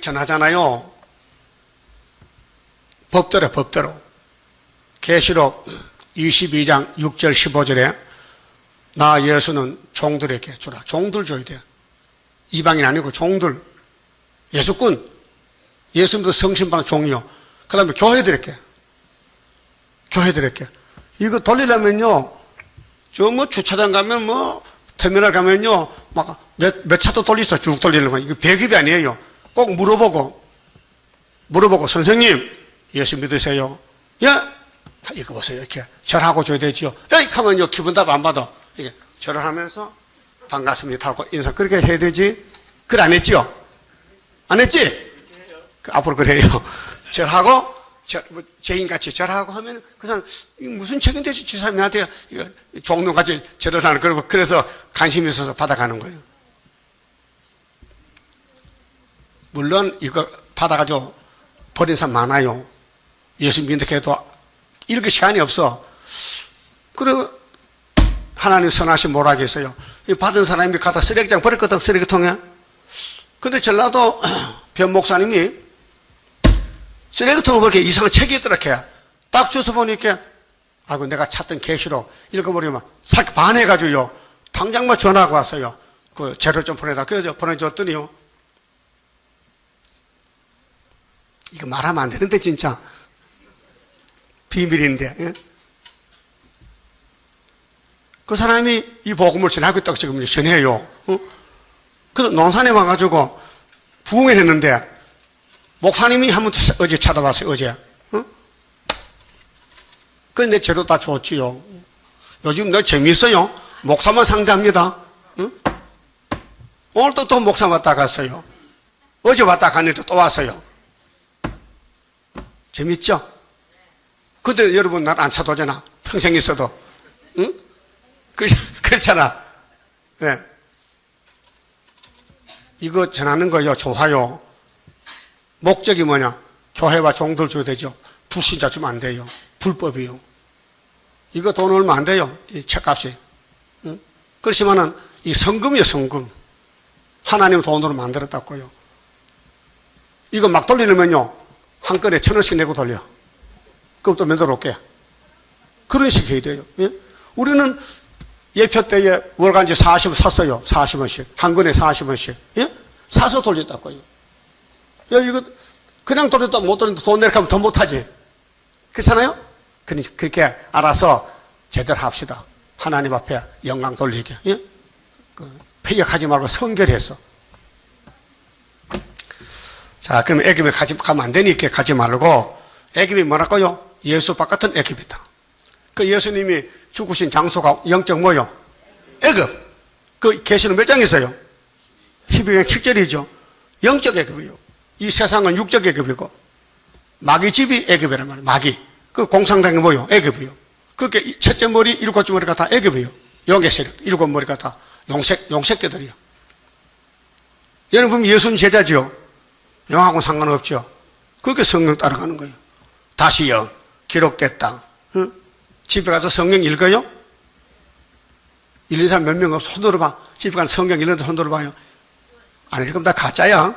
전하잖아요. 법대로. 계시록 22장 6절 15절에 나 예수는 종들에게 주라. 종들 줘야 돼. 이방인 아니고 종들. 예수꾼. 예수님도 성신받은 종이요. 그 다음에 교회들에게. 이거 돌리려면요, 저 뭐 주차장 가면 뭐 터미널 가면요, 막 몇 차도 돌리서 쭉 돌리려면 이거 배급이 아니에요. 꼭 물어보고 선생님, 예수 믿으세요? 예? 이거 보세요. 이렇게 절하고 줘야 되지요. 에이, 하면요, 기분 답 안 받아. 이게 절을 하면서 반갑습니다 하고 인사 그렇게 해야 되지. 그걸 안 했지요? 안 했지? 앞으로 그래요. 절하고, 죄인같이 절하고 하면 그 사람, 무슨 책임 되지? 주사님한테 종로같이 절을 하는, 그래서 관심이 있어서 받아가는 거예요. 물론 이거 받아가지고 버린 사람 많아요. 예수 믿는다 해도 읽을 시간이 없어. 그리고 하나님 선하신 뭐라 하겠어요? 받은 사람이 갖다 쓰레기장 버렸거든, 쓰레기통에. 근데 전라도 변 목사님이 쓰레기통을 그렇게 이상한 책이 있더라고요. 딱 주워 보니까, 아이고, 내가 찾던 계시록 읽어버리면 싹 반해가지고요. 당장 뭐 전화가 왔어요. 그 재료 좀 보내다. 그래서 보내줬더니요. 이거 말하면 안 되는데, 진짜. 비밀인데. 예? 그 사람이 이 복음을 전하고 있다고 지금 전해요. 어? 그래서 논산에 와가지고 부흥을 했는데, 목사님이 한번 어제 찾아봤어요, 어제. 어? 그래서 내 재료 다 줬지요. 요즘 너 재밌어요. 목사만 상대합니다. 어? 오늘도 또 목사 왔다 갔어요. 어제 왔다 갔는데 또 왔어요. 재밌죠? 근데 여러분 날 안 찾아오잖아. 평생 있어도. 응? 그렇잖아. 네. 이거 전하는 거요, 좋아요. 목적이 뭐냐? 교회와 종들 줘야 되죠. 불신자 주면 안 돼요. 불법이요. 이거 돈 얼마 안 돼요. 이 책값이. 응? 그렇지만은 이 성금이요, 성금. 하나님 돈으로 만들었다고요. 이거 막 돌리려면요, 한 건에 1,000원씩 내고 돌려. 그것도 만들어 올게. 그런 식 해야 돼요. 예? 우리는 예표 때에 월간지 40원 샀어요. 40원씩. 한 건에 40원씩. 예? 사서 돌렸다고요. 야, 이거 그냥 돌렸다 못 돌렸는데 돈 내려가면 더 못하지. 그렇잖아요? 그렇게 알아서 제대로 합시다. 하나님 앞에 영광 돌리게. 예? 폐역하지 말고 성결해서. 자, 그럼 애굽에 가면 안 되니까 가지 말고, 애굽이 뭐랄까요? 예수박 같은 애굽이다. 그 예수님이 죽으신 장소가 영적 뭐요? 애굽. 그 계시는 몇 장이 있어요? 12장 7절이죠. 영적 애굽이요. 이 세상은 육적 애굽이고, 마귀 집이 애굽이란 말이에요. 마귀. 그 공산당이 뭐요? 애굽이요. 그렇게 첫째 머리, 일곱째 머리가 다 애굽이요. 영계 세력, 일곱 머리가 다 용색계들이요. 여러분 예수님 제자지요. 영하고 상관없죠. 그렇게 성경 따라가는 거예요. 다시요. 기록됐다. 응? 집에 가서 성경 읽어요? 읽는 사람 몇 명 없어? 손 들어봐. 집에 가서 성경 읽는 손 들어봐요. 안 읽으면 다 가짜야.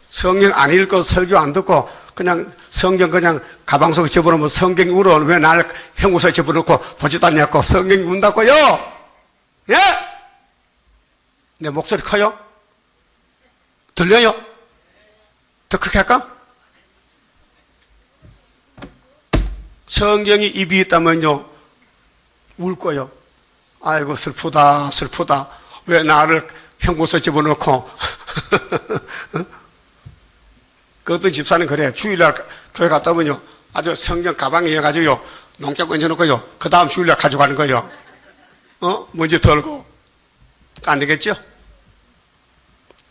성경 안 읽고 설교 안 듣고 그냥 성경 그냥 가방 속에 접어놓으면 성경이 울어. 왜 날 형무소에 접어놓고 보지도 않냐고 성경이 운다고요? 예? 내 목소리 커요? 들려요? 더 크게 할까? 성경이 입이 있다면요, 울 거요. 아이고, 슬프다, 슬프다. 왜 나를 형구소에 집어넣고. 그 어떤 집사는 그래. 주일날 교회 갔다 오면요, 아주 성경 가방에 해가지고요, 농장 얹어놓고요, 그 다음 주일날 가져가는 거요. 먼지 털고. 안 되겠죠?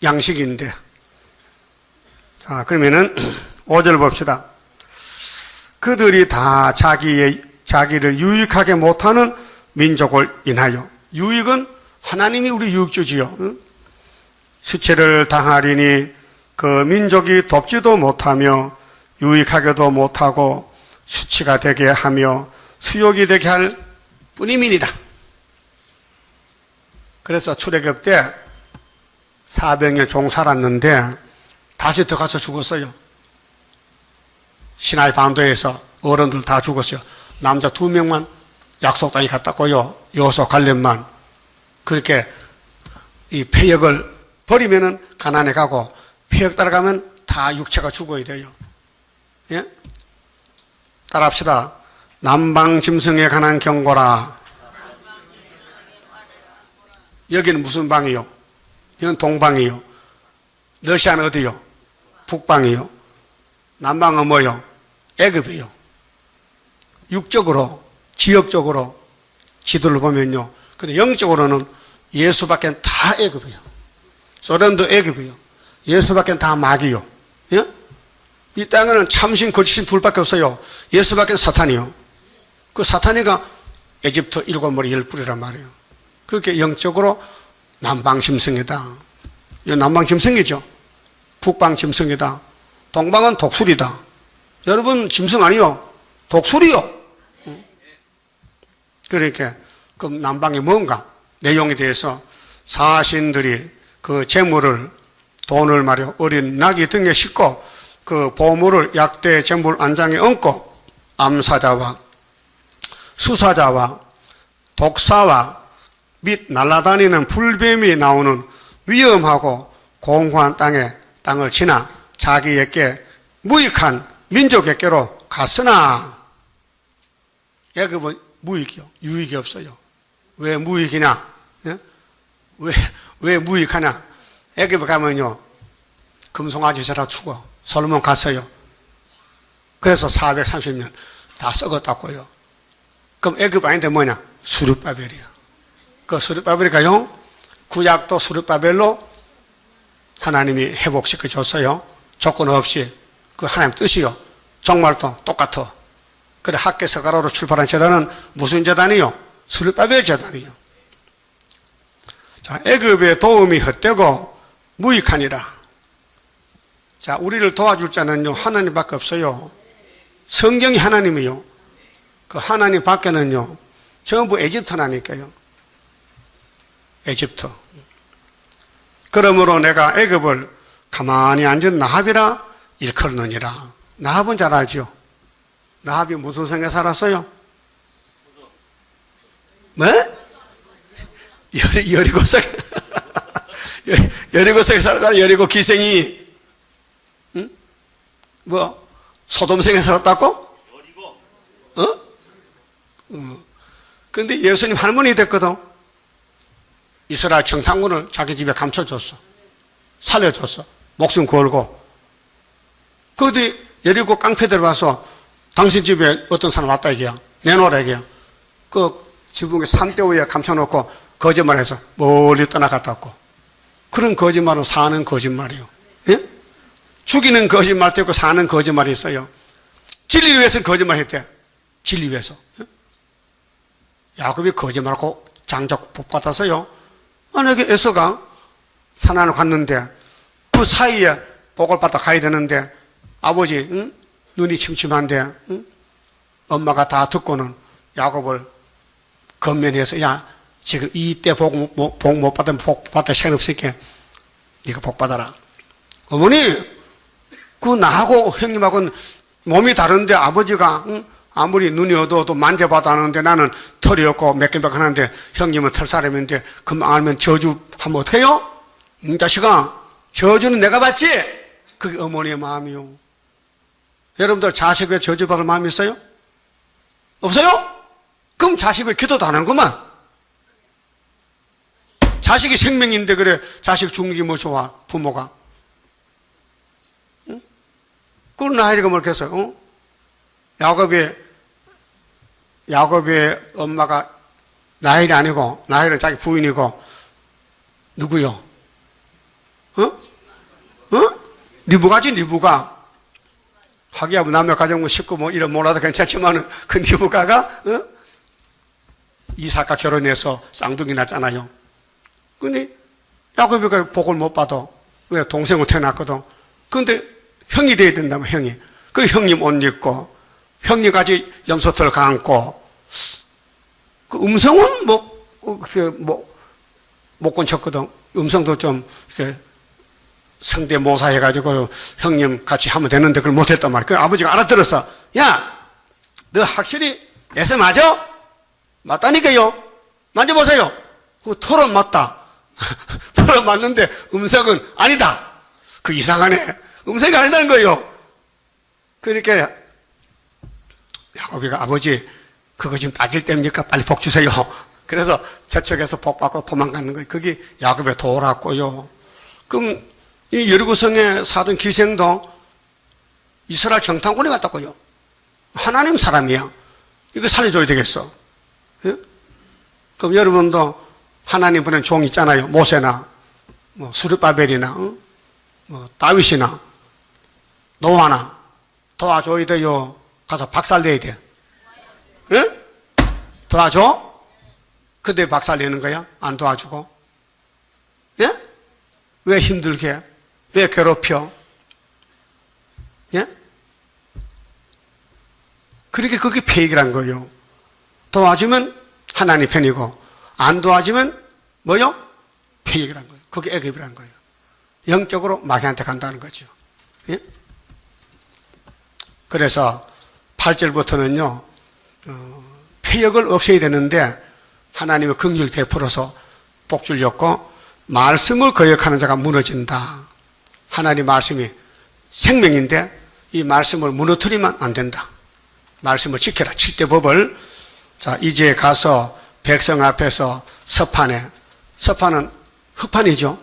양식인데. 자, 그러면은 5절 봅시다. 그들이 다 자기를 유익하게 못하는 민족을 인하여. 유익은 하나님이 우리 유익주지요. 수치를 당하리니 그 민족이 돕지도 못하며 유익하게도 못하고 수치가 되게 하며 수욕이 되게 할 뿐임이니라. 그래서 출애굽 때 400년 종 살았는데 다시 들어가서 죽었어요. 시나이 반도에서 어른들 다 죽었어요. 남자 2명만 약속 땅에 갔다고요. 여호수아 갈렙만. 그렇게 이 폐역을 버리면은 가나안에 가고, 폐역 따라가면 다 육체가 죽어야 돼요. 예? 따라합시다. 남방 짐승에 관한 경고라. 여기는 무슨 방이요? 이건 동방이요. 러시아는 어디요? 북방이요. 남방은 뭐요? 애굽이요. 육적으로, 지역적으로 지도를 보면요. 근데 영적으로는 예수밖엔 다 애굽이요. 소련도 애굽이요. 예수밖엔 다 마귀요. 예? 이 땅에는 참신, 거짓신 둘밖에 없어요. 예수밖엔 사탄이요. 그 사탄이가 에집트 7머리 10뿔이란 말이에요. 그렇게 영적으로 남방짐승이다. 이 남방짐승이죠. 북방짐승이다. 동방은 독수리다. 여러분 짐승 아니요? 독수리요. 그러니까 그 남방이 뭔가 내용에 대해서 사신들이 그 재물을, 돈을 말이요, 어린 낙이 등에 싣고 그 보물을 약대 재물 안장에 얹고 암사자와 수사자와 독사와 및 날아다니는 불뱀이 나오는 위험하고 공고한 땅을 지나 자기에게 무익한 민족에게로 갔으나, 애굽은 무익이요. 유익이 없어요. 왜 무익이냐? 예? 왜 무익하냐? 애굽에 가면요, 금송아지 저라 죽어. 솔로몬 갔어요. 그래서 430년 다 썩었다고요. 그럼 애굽 아닌데 뭐냐? 수르바벨이야. 그 수르바벨이가요, 구약도 수르바벨로 하나님이 회복시켜 줬어요. 조건 없이. 그 하나님 뜻이요. 정말도 똑같아. 그래, 학계서가로로 출발한 재단은 무슨 재단이요? 수르바벨 재단이요. 자, 애굽의 도움이 헛되고 무익하니라. 자, 우리를 도와줄 자는요, 하나님밖에 없어요. 성경이 하나님이요. 그 하나님 밖에는요, 전부 에집트라니까요. 에집트. 그러므로 내가 애굽을 가만히 앉은 나합이라 일컬느니라. 나합은 잘 알죠? 나합이 무슨 성에 살았어요? 뭐? 여리고성. 여리고성에 살았잖아. 여리고 기생이. 응? 뭐? 소돔성에 살았다고? 근데 예수님 할머니 됐거든. 이스라엘 정탐군을 자기 집에 감춰줬어. 살려줬어. 목숨 걸고. 그 뒤 여리고 깡패들 와서 당신 집에 어떤 사람 왔다 이게야. 내놓으라 이게야. 그 지붕에 산대 위에 감춰놓고 거짓말해서 멀리 떠나갔다고. 그런 거짓말은 사는 거짓말이요. 예? 죽이는 거짓말도 있고 사는 거짓말이 있어요. 진리를 위해서 거짓말했대. 진리 위해서. 예? 야곱이 거짓말하고 장작 복 받아서요. 만약에 에서가 산안을 갔는데 그 사이에 복을 받아 가야 되는데 아버지, 응? 눈이 침침한데, 응? 엄마가 다 듣고는 야곱을 건면해서, 야, 지금 이때 복 못 받으면 복 받을 시간 없으니까 네가 복 받아라. 어머니, 그 나하고 형님하고는 몸이 다른데 아버지가, 응? 아무리 눈이 어두워도 만져봐도 안 하는데 나는 털이 없고 매끈매끈한데 형님은 털 사람인데 금방 알면 저주하면 어떡해요? 이 자식아, 저주는 내가 받지? 그게 어머니의 마음이요. 여러분들 자식 왜 저주받을 마음이 있어요? 없어요? 그럼 자식 왜 기도도 안 하는구만. 자식이 생명인데 그래 자식 죽는 게 뭐 좋아 부모가. 응? 그건 라헬이가 뭐겠어요? 어? 야곱의 엄마가 라헬이 아니고 라헬은 자기 부인이고 누구요? 어? 어? 리브가지 리브가. 하기야 뭐 남녀 가정 식구 뭐 이런 몰라도 괜찮지만은 그 리브가가 어? 이삭과 결혼해서 쌍둥이 났잖아요. 근데 야곱이가 복을 못 받아. 왜? 동생으로 태어났거든. 근데 형이 돼야 된다면 형이. 그 형님 옷 입고 형님까지 염소털 감고 그 음성은 목건 쳤거든. 음성도 좀 이렇게 성대모사 해가지고 형님 같이 하면 되는데 그걸 못했단 말이야. 그 아버지가 알아들었어. 야, 너 확실히 에서 맞아? 맞다니까요. 만져보세요. 그 털은 맞다. 털은 맞는데 음성은 아니다. 그 이상하네. 음성이 아니다는 거예요. 그러니까 야곱이가 아버지 그거 지금 따질 때입니까? 빨리 복 주세요. 그래서 저쪽에서 복 받고 도망가는 거예요. 그게 야곱의 도라고요. 그럼 이 여리고성에 사던 기생도 이스라엘 정탐꾼이 왔다고요. 하나님 사람이야. 이거 살려줘야 되겠어. 예? 그럼 여러분도 하나님 보낸 종 있잖아요. 모세나 뭐 스룹바벨이나 뭐 다윗이나 노아나 도와줘야 돼요. 가서 박살내야 돼. 예? 도와줘? 근데 박살내는 거야? 안 도와주고? 예? 왜 힘들게 해? 왜 괴롭혀? 예? 그렇게 그게 폐익이란 거예요. 도와주면 하나님 편이고 안 도와주면 뭐요? 폐익이란 거예요. 그게 애굽이란 거예요. 영적으로 마귀한테 간다는 거죠. 예? 그래서 8절부터는요 폐역을 없애야 되는데 하나님의 긍휼 베풀어서 복줄 줬고 말씀을 거역하는 자가 무너진다. 하나님 말씀이 생명인데 이 말씀을 무너뜨리면 안 된다. 말씀을 지켜라. 7대 법을. 자, 이제 가서 백성 앞에서 서판은 흑판이죠.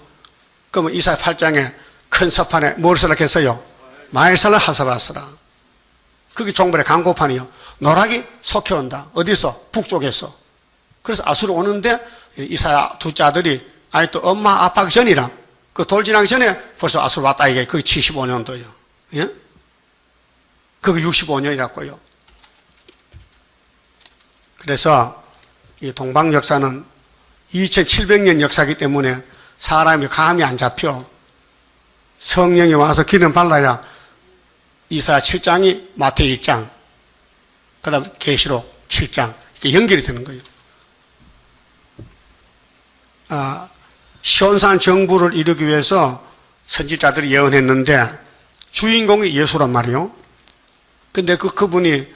그러면 이사야 8장에 큰 서판에 뭘 쓰라했어요? 말살을 하사라스라. 그게 종벌의 강고판이요. 노락이 속해온다. 어디서? 북쪽에서. 그래서 아수르 오는데 이사야 두째 아들이 아니 또 엄마 아빠기 전이라 그 돌진하기 전에 벌써 아수르 왔다 이게 그게 75년도요. 예? 그게 65년이라고요. 그래서 이 동방 역사는 2700년 역사이기 때문에 사람이 감이 안 잡혀. 성령이 와서 기름 발라야 이사야 7장이 마태오 1장, 그 다음 계시록 7장 이렇게 연결이 되는 거예요. 시온산 정부를 이루기 위해서 선지자들이 예언했는데 주인공이 예수란 말이에요. 근데 그분이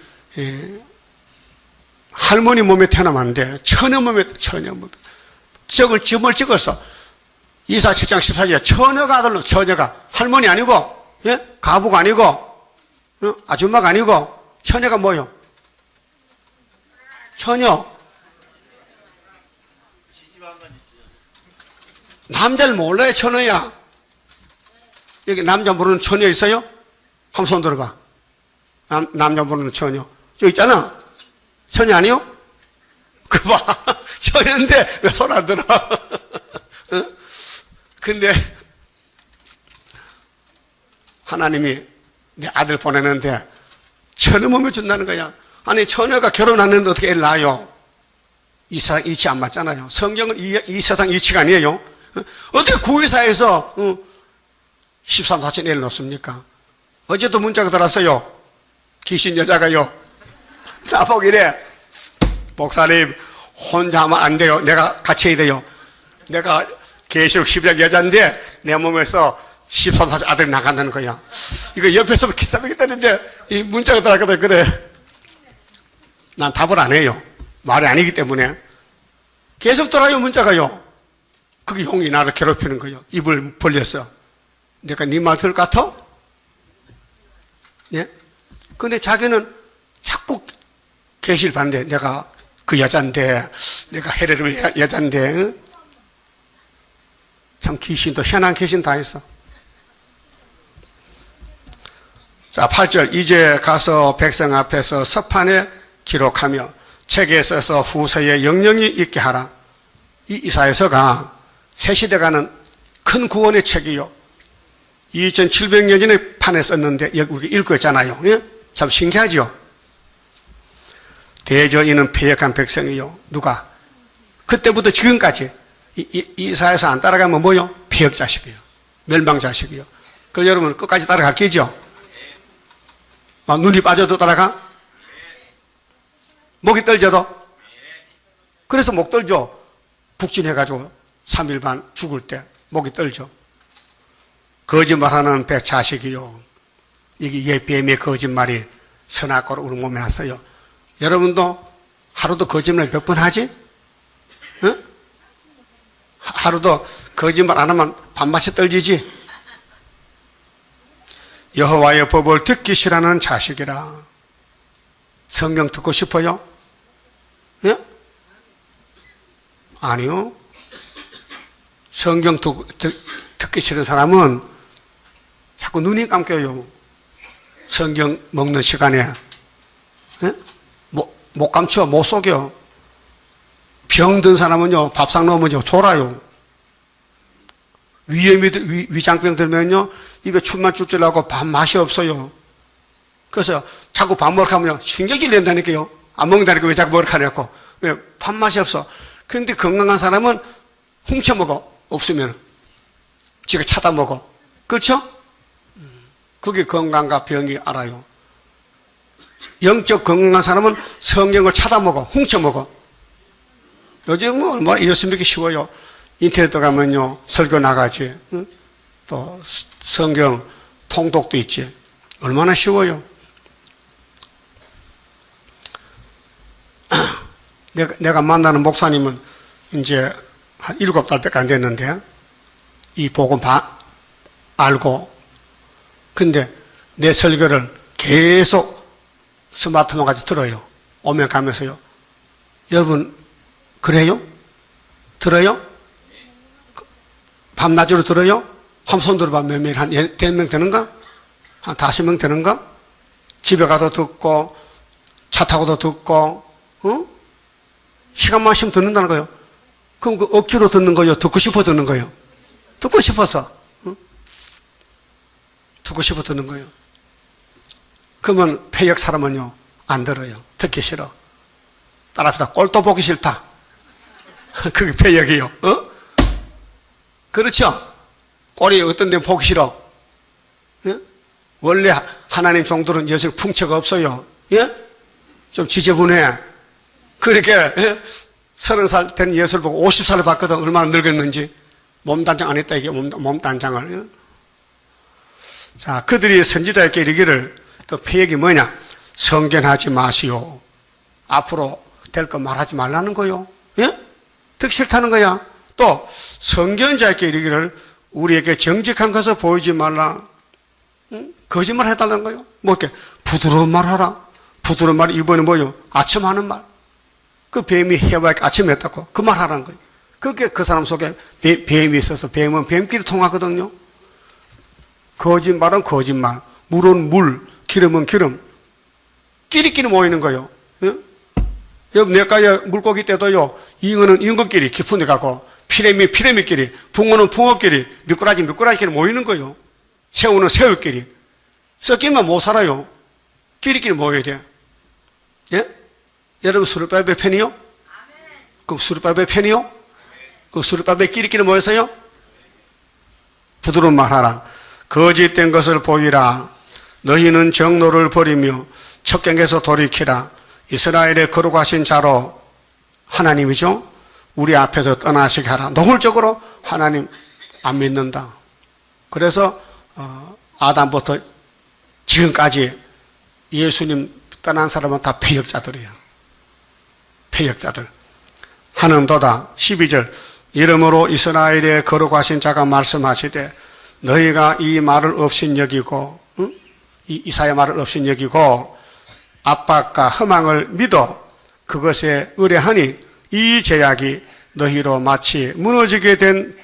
할머니 몸에 태어나면 안 돼. 처녀 몸에 점을 찍었어. 이사 7장 14절에 처녀가 아들로 처녀가 할머니 아니고 예? 가부가 아니고 아줌마가 아니고 처녀가 뭐요? 처녀. 남자를 몰라요. 처녀야. 여기 남자 모르는 처녀 있어요? 한번 손 들어봐. 남자 모르는 처녀. 저기 있잖아. 처녀 아니요? 그 봐. 처녀인데 왜 손 안 들어? 근데 하나님이 내 아들 보내는데 처녀 몸에 준다는 거야. 아니 처녀가 결혼하는데 어떻게 애를 낳아요? 이 세상 이치 안 맞잖아요. 성경은 이 세상 이치가 아니에요. 어떻게 구의사에서 13, 14천 애를 낳습니까? 어제도 문자가 들어왔어요. 귀신 여자가요. 나보고 이래. 목사님 혼자 하면 안 돼요. 내가 같이 해야 돼요. 내가 계시록 12장 여자인데 내 몸에서 13, 14천 아들이 나간다는 거야. 이거 옆에서 기싸매겠다는데 이 문자가 들어왔거든. 그래. 난 답을 안 해요. 말이 아니기 때문에. 계속 들어요, 문자가요. 그게 용이 나를 괴롭히는 거예요. 입을 벌렸어. 내가 네 말 들을 것 같아? 예? 근데 자기는 자꾸 계시를 받는데, 내가 그 여잔데, 내가 헤레르 여잔데, 응? 참 귀신도 희한한 귀신 다 있어. 자, 8절. 이제 가서 백성 앞에서 서판에 기록하며 책에 써서 후세에 영영이 있게 하라. 이 이사야서가 새시대가는 큰 구원의 책이요. 2700년 전에 판에 썼는데 여기 우리 읽고 있잖아요. 예? 참 신기하죠. 대저 이는 패역한 백성이요. 누가? 그때부터 지금까지 이사야서 안 따라가면 뭐요? 패역 자식이요. 멸망 자식이요. 그 여러분 끝까지 따라갔겠죠? 막 눈이 빠져도 따라가? 목이 떨져도? 그래서 목 떨죠. 북진해가지고 3일 반 죽을 때 목이 떨죠. 거짓말하는 백 자식이요. 이게 예비엠의 거짓말이 선악과로 우리 몸에 왔어요. 여러분도 하루도 거짓말 몇 번 하지? 응? 하루도 거짓말 안 하면 밥맛이 떨지지? 여호와의 법을 듣기 싫어하는 자식이라. 성경 듣고 싶어요? 예? 아니요. 성경 듣기 싫은 사람은 자꾸 눈이 감겨요. 성경 먹는 시간에. 예? 못 감춰, 못 속여. 병든 사람은요, 밥상 넣으면요, 졸아요. 위장병 들면요, 입에 춤만 쫓으려고 밥 맛이 없어요. 그래서 자꾸 밥 먹으러 가면요, 신경질 낸다니까요. 안 먹는다니까 왜 자꾸 먹으러 가냐고. 왜? 밥 맛이 없어. 그런데 건강한 사람은 훔쳐 먹어. 없으면. 지가 찾아 먹어. 그렇죠? 그게 건강과 병이 알아요. 영적 건강한 사람은 성경을 찾아 먹어. 훔쳐 먹어. 요즘은 얼마나 예수 믿기 쉬워요. 인터넷 가면요, 설교 나가지. 응? 또 성경 통독도 있지. 얼마나 쉬워요. 내가 만나는 목사님은 이제 한 7달밖에 안 됐는데, 이 복음 알고, 근데 내 설교를 계속 스마트폰 가지고 들어요. 오면 가면서요. 여러분, 그래요? 들어요? 밤낮으로 들어요? 한 손 들어봐. 몇 명, 한 10명 되는가? 한 5명 되는가? 집에 가도 듣고, 차 타고도 듣고, 시간만 있으면 듣는다는 거예요. 그럼 그 억지로 듣는 거예요? 듣고 싶어 듣는 거예요? 듣고 싶어서. 듣고 싶어 듣는 거예요. 그러면 패역 사람은요, 안 들어요. 듣기 싫어. 따라합시다. 꼴도 보기 싫다. 그게 패역이에요. 그렇죠? 꼴이 어떤 데 보기 싫어. 예? 원래 하나님 종들은 여성 풍채가 없어요. 예? 좀 지저분해. 그렇게, 예? 30살 된 예수를 보고 50살을 봤거든. 얼마나 늙었는지. 몸단장 안 했다, 이게 몸단장을. 예? 자, 그들이 선지자에게 이르기를, 또 패역이 뭐냐? 성견하지 마시오. 앞으로 될 거 말하지 말라는 거요. 예? 듣기 싫다는 거야. 또 선견자에게 이르기를 우리에게 정직한 것을 보이지 말라. 응? 거짓말 해달라는 거요. 뭐 이렇게 부드러운 말 하라. 부드러운 말 이번에 뭐요? 아첨 하는 말. 그 뱀이 해와에게 아첨 했다고. 그 말 하라는 거예요. 그게 그 사람 속에 뱀이 있어서 뱀은 뱀끼리 통하거든요. 거짓말은 거짓말. 물은 물. 기름은 기름. 끼리끼리 모이는 거예요. 예? 여러분, 내가에 물고기 때도요, 잉어는 잉어끼리 깊은 데 가고, 피레미 피레미끼리, 붕어는 붕어끼리, 미꾸라지 미꾸라지끼리 모이는 거예요. 새우는 새우끼리. 섞이면 못 살아요. 끼리끼리 모여야 돼. 예? 여러분, 수르바벨 팬이요? 그럼 수르바벨 팬이요? 그 수르바벨 끼리끼리 모여서요? 부드러운 말 하라. 거짓된 것을 보이라. 너희는 정로를 버리며 첩경에서 돌이키라. 이스라엘의 거룩하신 자로 하나님이죠. 우리 앞에서 떠나시게 하라. 노골적으로 하나님 안 믿는다. 그래서 아담부터 지금까지 예수님 떠난 사람은 다 패역자들이야. 패역자들. 하는도다 12절 이름으로 이스라엘에 거룩하신 자가 말씀하시되 너희가 이 말을 업신여기고 이 이사야 말을 업신여기고 압박과 허망을 믿어 그것에 의뢰하니 이 제약이 너희로 마치 무너지게 된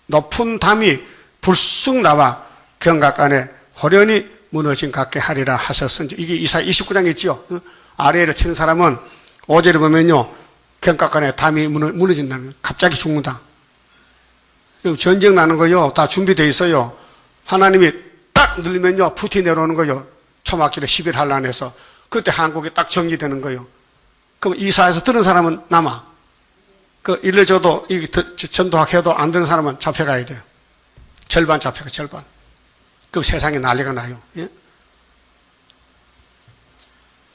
높은 담이 불쑥 나와 경각 안에 호련히 무너진 같게 하리라 하셨은지. 이게 이사야 29장에 있죠. 아래를 치는 사람은 5절에 보면요 경각 안에 담이 무너진다면 갑자기 죽는다. 전쟁 나는 거요 다 준비되어 있어요. 하나님이 딱 누르면요 푸틴 내려오는 거요. 초막길에 10일 한란해서 그때 한국이 딱 정리되는 거요. 그럼 이사에서 들은 사람은 남아. 일러줘도 전도학해도 안 되는 사람은 잡혀가야 돼요. 절반 잡혀가 절반. 그럼 세상에 난리가 나요. 예?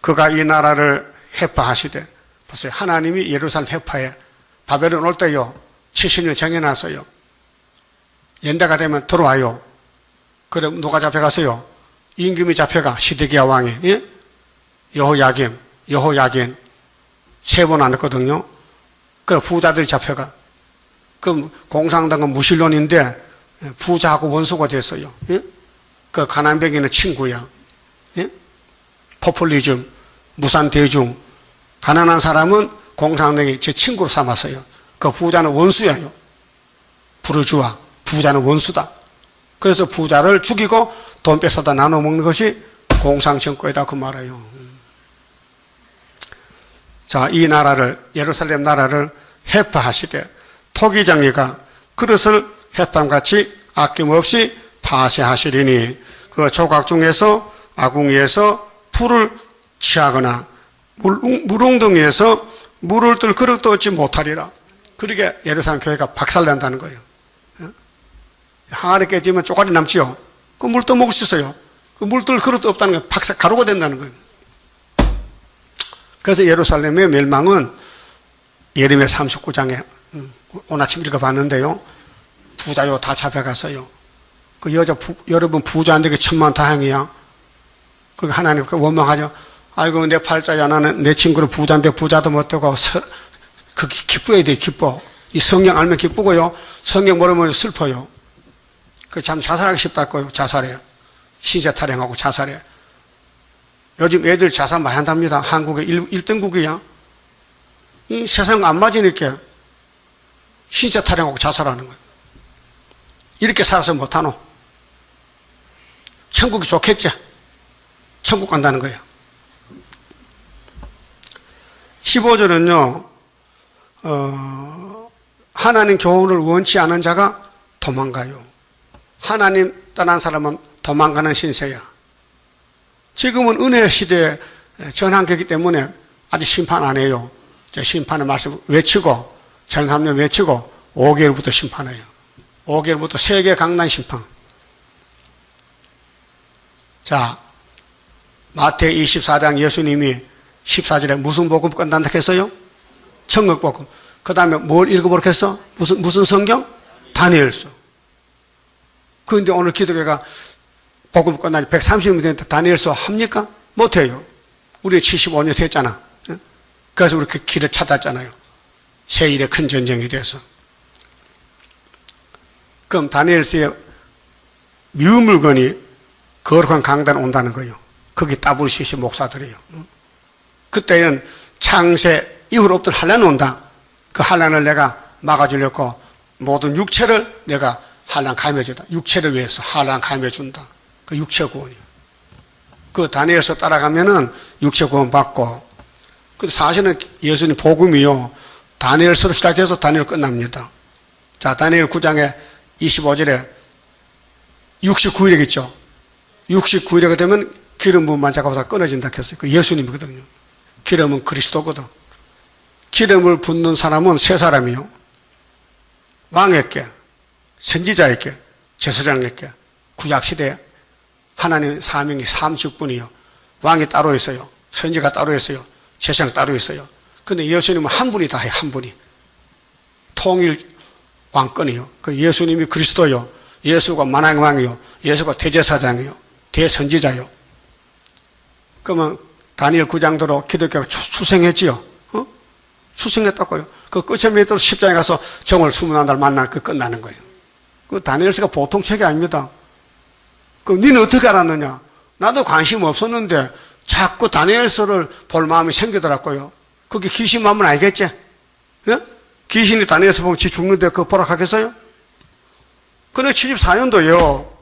그가 이 나라를 해파하시되 보세요. 하나님이 예루살렘 해파해 바벨론 올 때요 70년 정해놨어요. 연대가 되면 들어와요. 그럼 누가 잡혀가서요? 임금이 잡혀가. 시드기야 왕이. 예? 여호야긴 세 번 안 했거든요. 그럼 부자들이 잡혀가. 그럼 공산당은 무신론인데 부자하고 원수가 됐어요. 예? 그 가난뱅이는 친구야. 예? 포퓰리즘, 무산대중. 가난한 사람은 공산당이 제 친구로 삼았어요. 그 부자는 원수예요. 부르주아. 부자는 원수다. 그래서 부자를 죽이고 돈 뺏어다 나눠 먹는 것이 공산정권이다 그 말이에요. 자, 이 나라를 예루살렘 나라를 해파하시되 토기장이가 그릇을 햇밤같이 아낌없이 파쇄하시리니 그 조각 중에서 아궁이에서 불을 취하거나 물웅덩이에서 물을 뜰 그릇도 얻지 못하리라. 그러게 예루살렘 교회가 박살난다는 거예요. 항아리 깨지면 쪼가리 남지요. 그 물 떠먹을 수 있어요. 그 물 뜰 그릇도 없다는 게 박살 가루가 된다는 거예요. 그래서 예루살렘의 멸망은 예레미야 39장에 오늘 아침 읽어봤는데요. 부자요 다 잡혀갔어요. 그 여러분 부자 안 되게 천만다행이야. 그 하나님 그 원망하죠. 아이고 내 팔자야 나는 내 친구는 부자인데 부자도 못되고 그 기뻐야 돼 기뻐. 이 성경 알면 기쁘고요. 성경 모르면 슬퍼요. 그 참 자살하기 쉽다고요. 자살해. 신세 타령하고 자살해. 요즘 애들 자살 많이 한답니다. 한국의 1등국이야. 이 세상 안 맞으니까 신세 타령하고 자살하는 거예요. 이렇게 살아서 못하노? 천국이 좋겠지? 천국 간다는 거예요. 15절은요, 하나님 교훈을 원치 않은 자가 도망가요. 하나님 떠난 사람은 도망가는 신세야. 지금은 은혜 시대에 전환기이기 때문에 아직 심판 안 해요. 심판의 말씀 외치고, 전삼년 외치고, 5개월부터 심판해요. 5개월부터 세계 강난 심판. 자, 마태 24장 예수님이 14절에 무슨 복음 끝난다 했어요? 천국 복음. 그 다음에 뭘 읽어보라고 했어? 무슨 성경? 다니엘서. 그런데 오늘 기독교가 복음 끝나니 130년 됐는데 다니엘서 합니까? 못해요. 우리 75년 됐잖아. 그래서 우리 그 길을 찾았잖아요. 세일의 큰 전쟁에 대해서. 그럼 다니엘서의 미운 물건이 거룩한 강단에 온다는 거예요. 거기 따블시시 목사들이에요. 그때는 창세 이후로 없던 환란이 온다. 그 환란을 내가 막아주려고 모든 육체를 내가 환란 감해준다. 육체를 위해서 환란 감해준다. 그 육체 구원이요. 그 다니엘서 따라가면은 육체 구원 받고. 그 사실은 예수님 복음이요. 다니엘서로 시작해서 다니엘 끝납니다. 자, 다니엘 9장에 25절에 69일에 있죠. 69일에 되면 기름 부음만 잡아서 끊어진다 했어요. 그 예수님이거든요. 기름은 그리스도거든. 기름을 붓는 사람은 세 사람이요. 왕에게, 선지자에게, 제사장에게, 구약시대에 하나님 사명이 30분이요. 왕이 따로 있어요. 선지가 따로 있어요. 제사장 따로 있어요. 근데 예수님은 한 분이 다 해요. 한 분이. 통일 왕권이요. 그 예수님이 그리스도요. 예수가 만왕왕이요. 예수가 대제사장이요. 대선지자요. 그러면 다니엘 9장대로 기독교가 출생했지요. 수승했다고요. 그 끝에 맺도록 십자가에 가서 정월 21날 만나 그 끝나는 거예요. 그 다니엘서가 보통 책이 아닙니다. 그 니는 어떻게 알았느냐? 나도 관심 없었는데 자꾸 다니엘서를 볼 마음이 생기더라고요. 그게 귀신 마음은 알겠지? 예? 귀신이 다니엘서 보면 지 죽는데 그거 보라 하겠어요? 근데 74년도에요.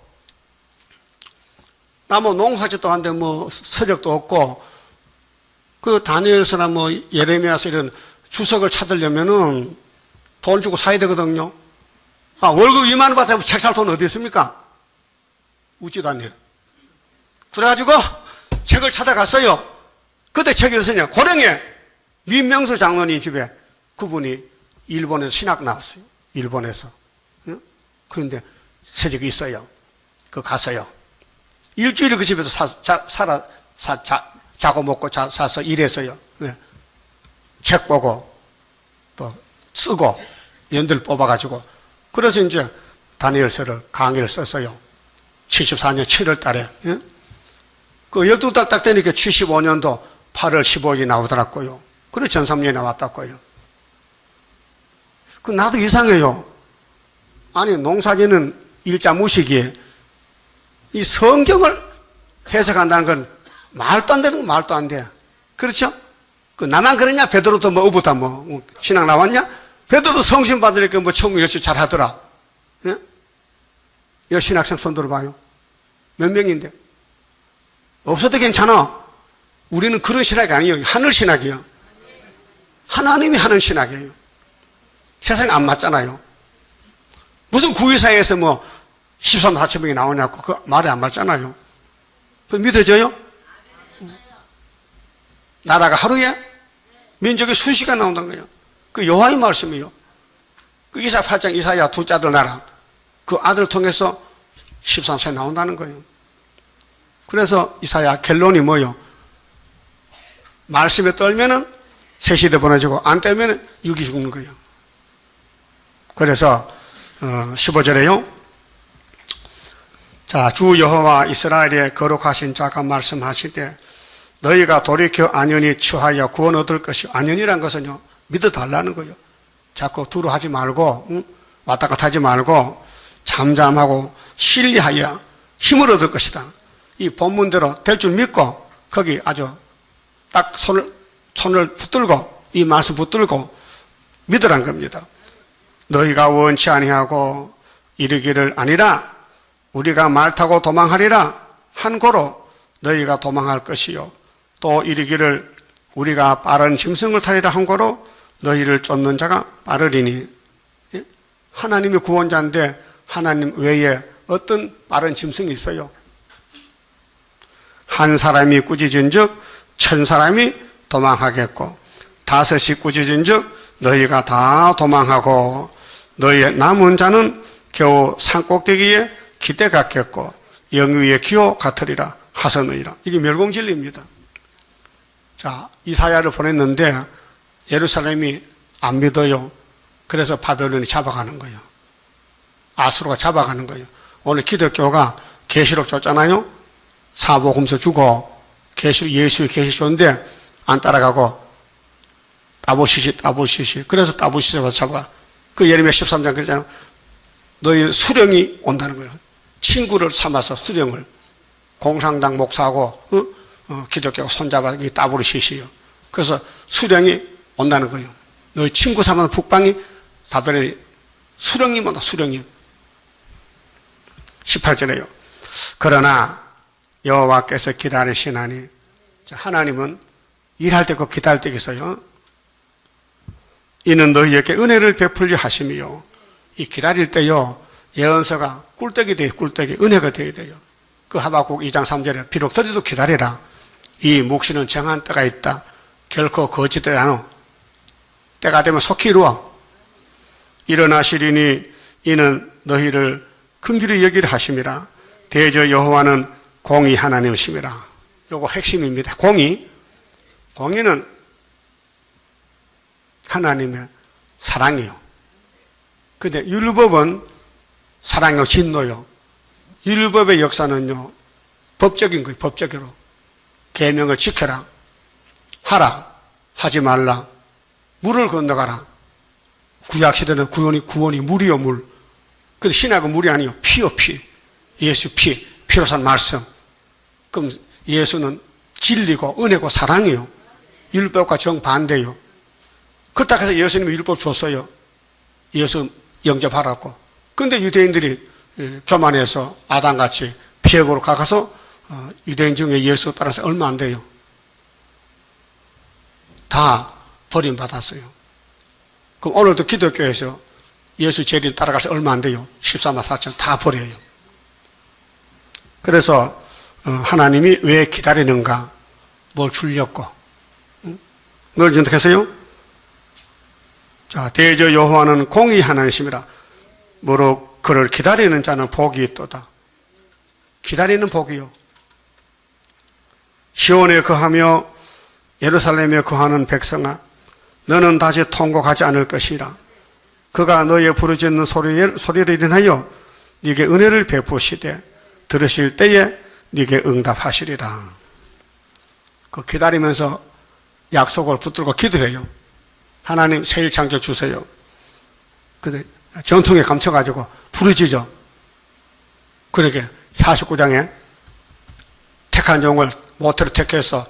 나 뭐 농사짓도 하는데 뭐 서력도 없고, 그 다니엘서나 뭐 예레미야서 이런 주석을 찾으려면은 돈 주고 사야 되거든요. 아, 월급 2만 원 받아서 책 살 돈 어디 있습니까? 웃지도 않네요. 그래가지고 책을 찾아갔어요. 그때 책이 어디서냐? 고령에 민명수 장로님 집에 그분이 일본에서 신학 나왔어요. 일본에서. 그런데 서적이 있어요. 그 갔어요. 일주일을 그 집에서 자고 먹고 사서 일했어요. 네. 책 보고 또 쓰고 연들 뽑아가지고, 그래서 이제 다니엘서를 강의를 썼어요. 74년 7월 달에. 예? 그 12달 딱 되니까 75년도 8월 15일이 나오더라고요. 그래 전삼년이 나왔다고요. 그 나도 이상해요. 아니 농사지는 일자 무식이 이 성경을 해석한다는 건 말도 안 되는 거 말도 안 돼. 그렇죠? 그 나만 그러냐? 베드로도 뭐 어부다 뭐 신앙 나왔냐? 베드로도 성신 받으니까 뭐 천국 열심히 잘 하더라. 예? 여 신학생 손 들어봐요. 몇 명인데? 없어도 괜찮아. 우리는 그런 신학이 아니에요. 하늘 신학이에요. 하나님이 하는 신학이에요. 세상에 안 맞잖아요. 무슨 구의사에서 뭐 13, 14명이 나오냐고 그 말이 안 맞잖아요. 그 믿어져요? 나라가 하루에 민족이 수시간 나온다는 거예요. 그 여호와의 말씀이요. 그 이사 8장 이사야 둘째 아들 나라 그 아들을 통해서 13세 나온다는 거예요. 그래서 이사야 결론이 뭐요? 말씀에 떨면은 새 시대 보내지고 안 떼면은 육이 죽는 거예요. 그래서 15절에요. 자, 주 여호와 이스라엘의 거룩하신 자가 말씀하시되 너희가 돌이켜 안연히 취하여 구원 얻을 것이요. 안연이란 것은요, 믿어달라는 거예요. 자꾸 두루하지 말고, 왔다 갔다 하지 말고, 잠잠하고, 신리하여 힘을 얻을 것이다. 이 본문대로 될 줄 믿고, 거기 아주 딱 손을 붙들고, 이 말씀 붙들고, 믿으란 겁니다. 너희가 원치 아니하고, 이르기를 아니라, 우리가 말 타고 도망하리라, 한 고로 너희가 도망할 것이요. 또 이르기를 우리가 빠른 짐승을 타리라 한 거로 너희를 쫓는 자가 빠르리니. 하나님이 구원자인데 하나님 외에 어떤 빠른 짐승이 있어요? 한 사람이 꾸짖은 즉 1000사람이 도망하겠고 5이 꾸짖은 즉 너희가 다 도망하고 너희의 남은 자는 겨우 산꼭대기에 기대 같겠고 영위의 기호 같으리라 하셨느니라. 이게 멸공진리입니다. 자, 이사야를 보냈는데 예루살렘이 안 믿어요. 그래서 바벨론이 잡아가는 거예요. 아수르가 잡아가는 거예요. 오늘 기독교가 계시록 줬잖아요. 사복음서 주고 예수의 계시 줬는데 안 따라가고 따보시시 그래서 따보시시가 잡아가. 그 예레미야 13장 그랬잖아요. 너희 수령이 온다는 거예요. 친구를 삼아서 수령을 공산당 목사하고 기독교가 손잡아 이 따보시시요. 그래서 수령이 온다는 거예요. 너희 친구 삼아서 북방이 바벨론이 수령님 온다. 수령님. 18절에요. 그러나 여호와께서 기다리시나니. 하나님은 일할 때 꼭 기다릴 때 있어요. 이는 너희에게 은혜를 베풀려 하심이요. 이 기다릴 때요, 예언서가 꿀떡이 돼요. 꿀떡이 은혜가 돼야 돼요. 그 하박국 2장 3절에 비록 더디도 기다리라. 이 묵시는 정한 때가 있다. 결코 거짓되지 않아. 때가 되면 속히 이루어. 일어나시리니 이는 너희를 긍휼히 여기려 하심이라. 대저 여호와는 공의 하나님이심이라. 요거 핵심입니다. 공의는 하나님의 사랑이요. 근데 율법은 사랑이요, 진노요. 율법의 역사는요, 법적인 거예요. 법적으로 계명을 지켜라, 하라, 하지 말라, 물을 건너가라. 구약시대는 구원이 물이요, 물. 근데 신약은 물이 아니요. 피요, 피. 예수 피. 피로 산 말씀. 그럼 예수는 진리고 은혜고 사랑이요. 율법과 정반대요. 그렇다고 해서 예수님이 율법 줬어요. 예수 영접하라고. 근데 유대인들이 교만해서 아담같이 피역으로 가서 유대인 중에 예수 따라서 얼마 안 돼요. 다 버림받았어요. 그럼 오늘도 기독교에서 예수 재림 따라가서 얼마 안 돼요. 14만 4천 다 버려요. 그래서 하나님이 왜 기다리는가? 뭘 주려고? 뭘 준다겠어요? 자, 대저 여호와는 공의 하나님이시라. 무릇 그를 기다리는 자는 복이 있도다. 기다리는 복이요. 시온에 거하며 예루살렘에 거하는 백성아, 너는 다시 통곡하지 않을 것이라. 그가 너의 부르짖는 소리를 인하여 네게 은혜를 베푸시되 들으실 때에 네게 응답하시리라. 그 기다리면서 약속을 붙들고 기도해요. 하나님 새일 창조 주세요. 근데 전통에 감춰가지고 부르짖어. 그러게 49장에 택한 종을 모태로 택해서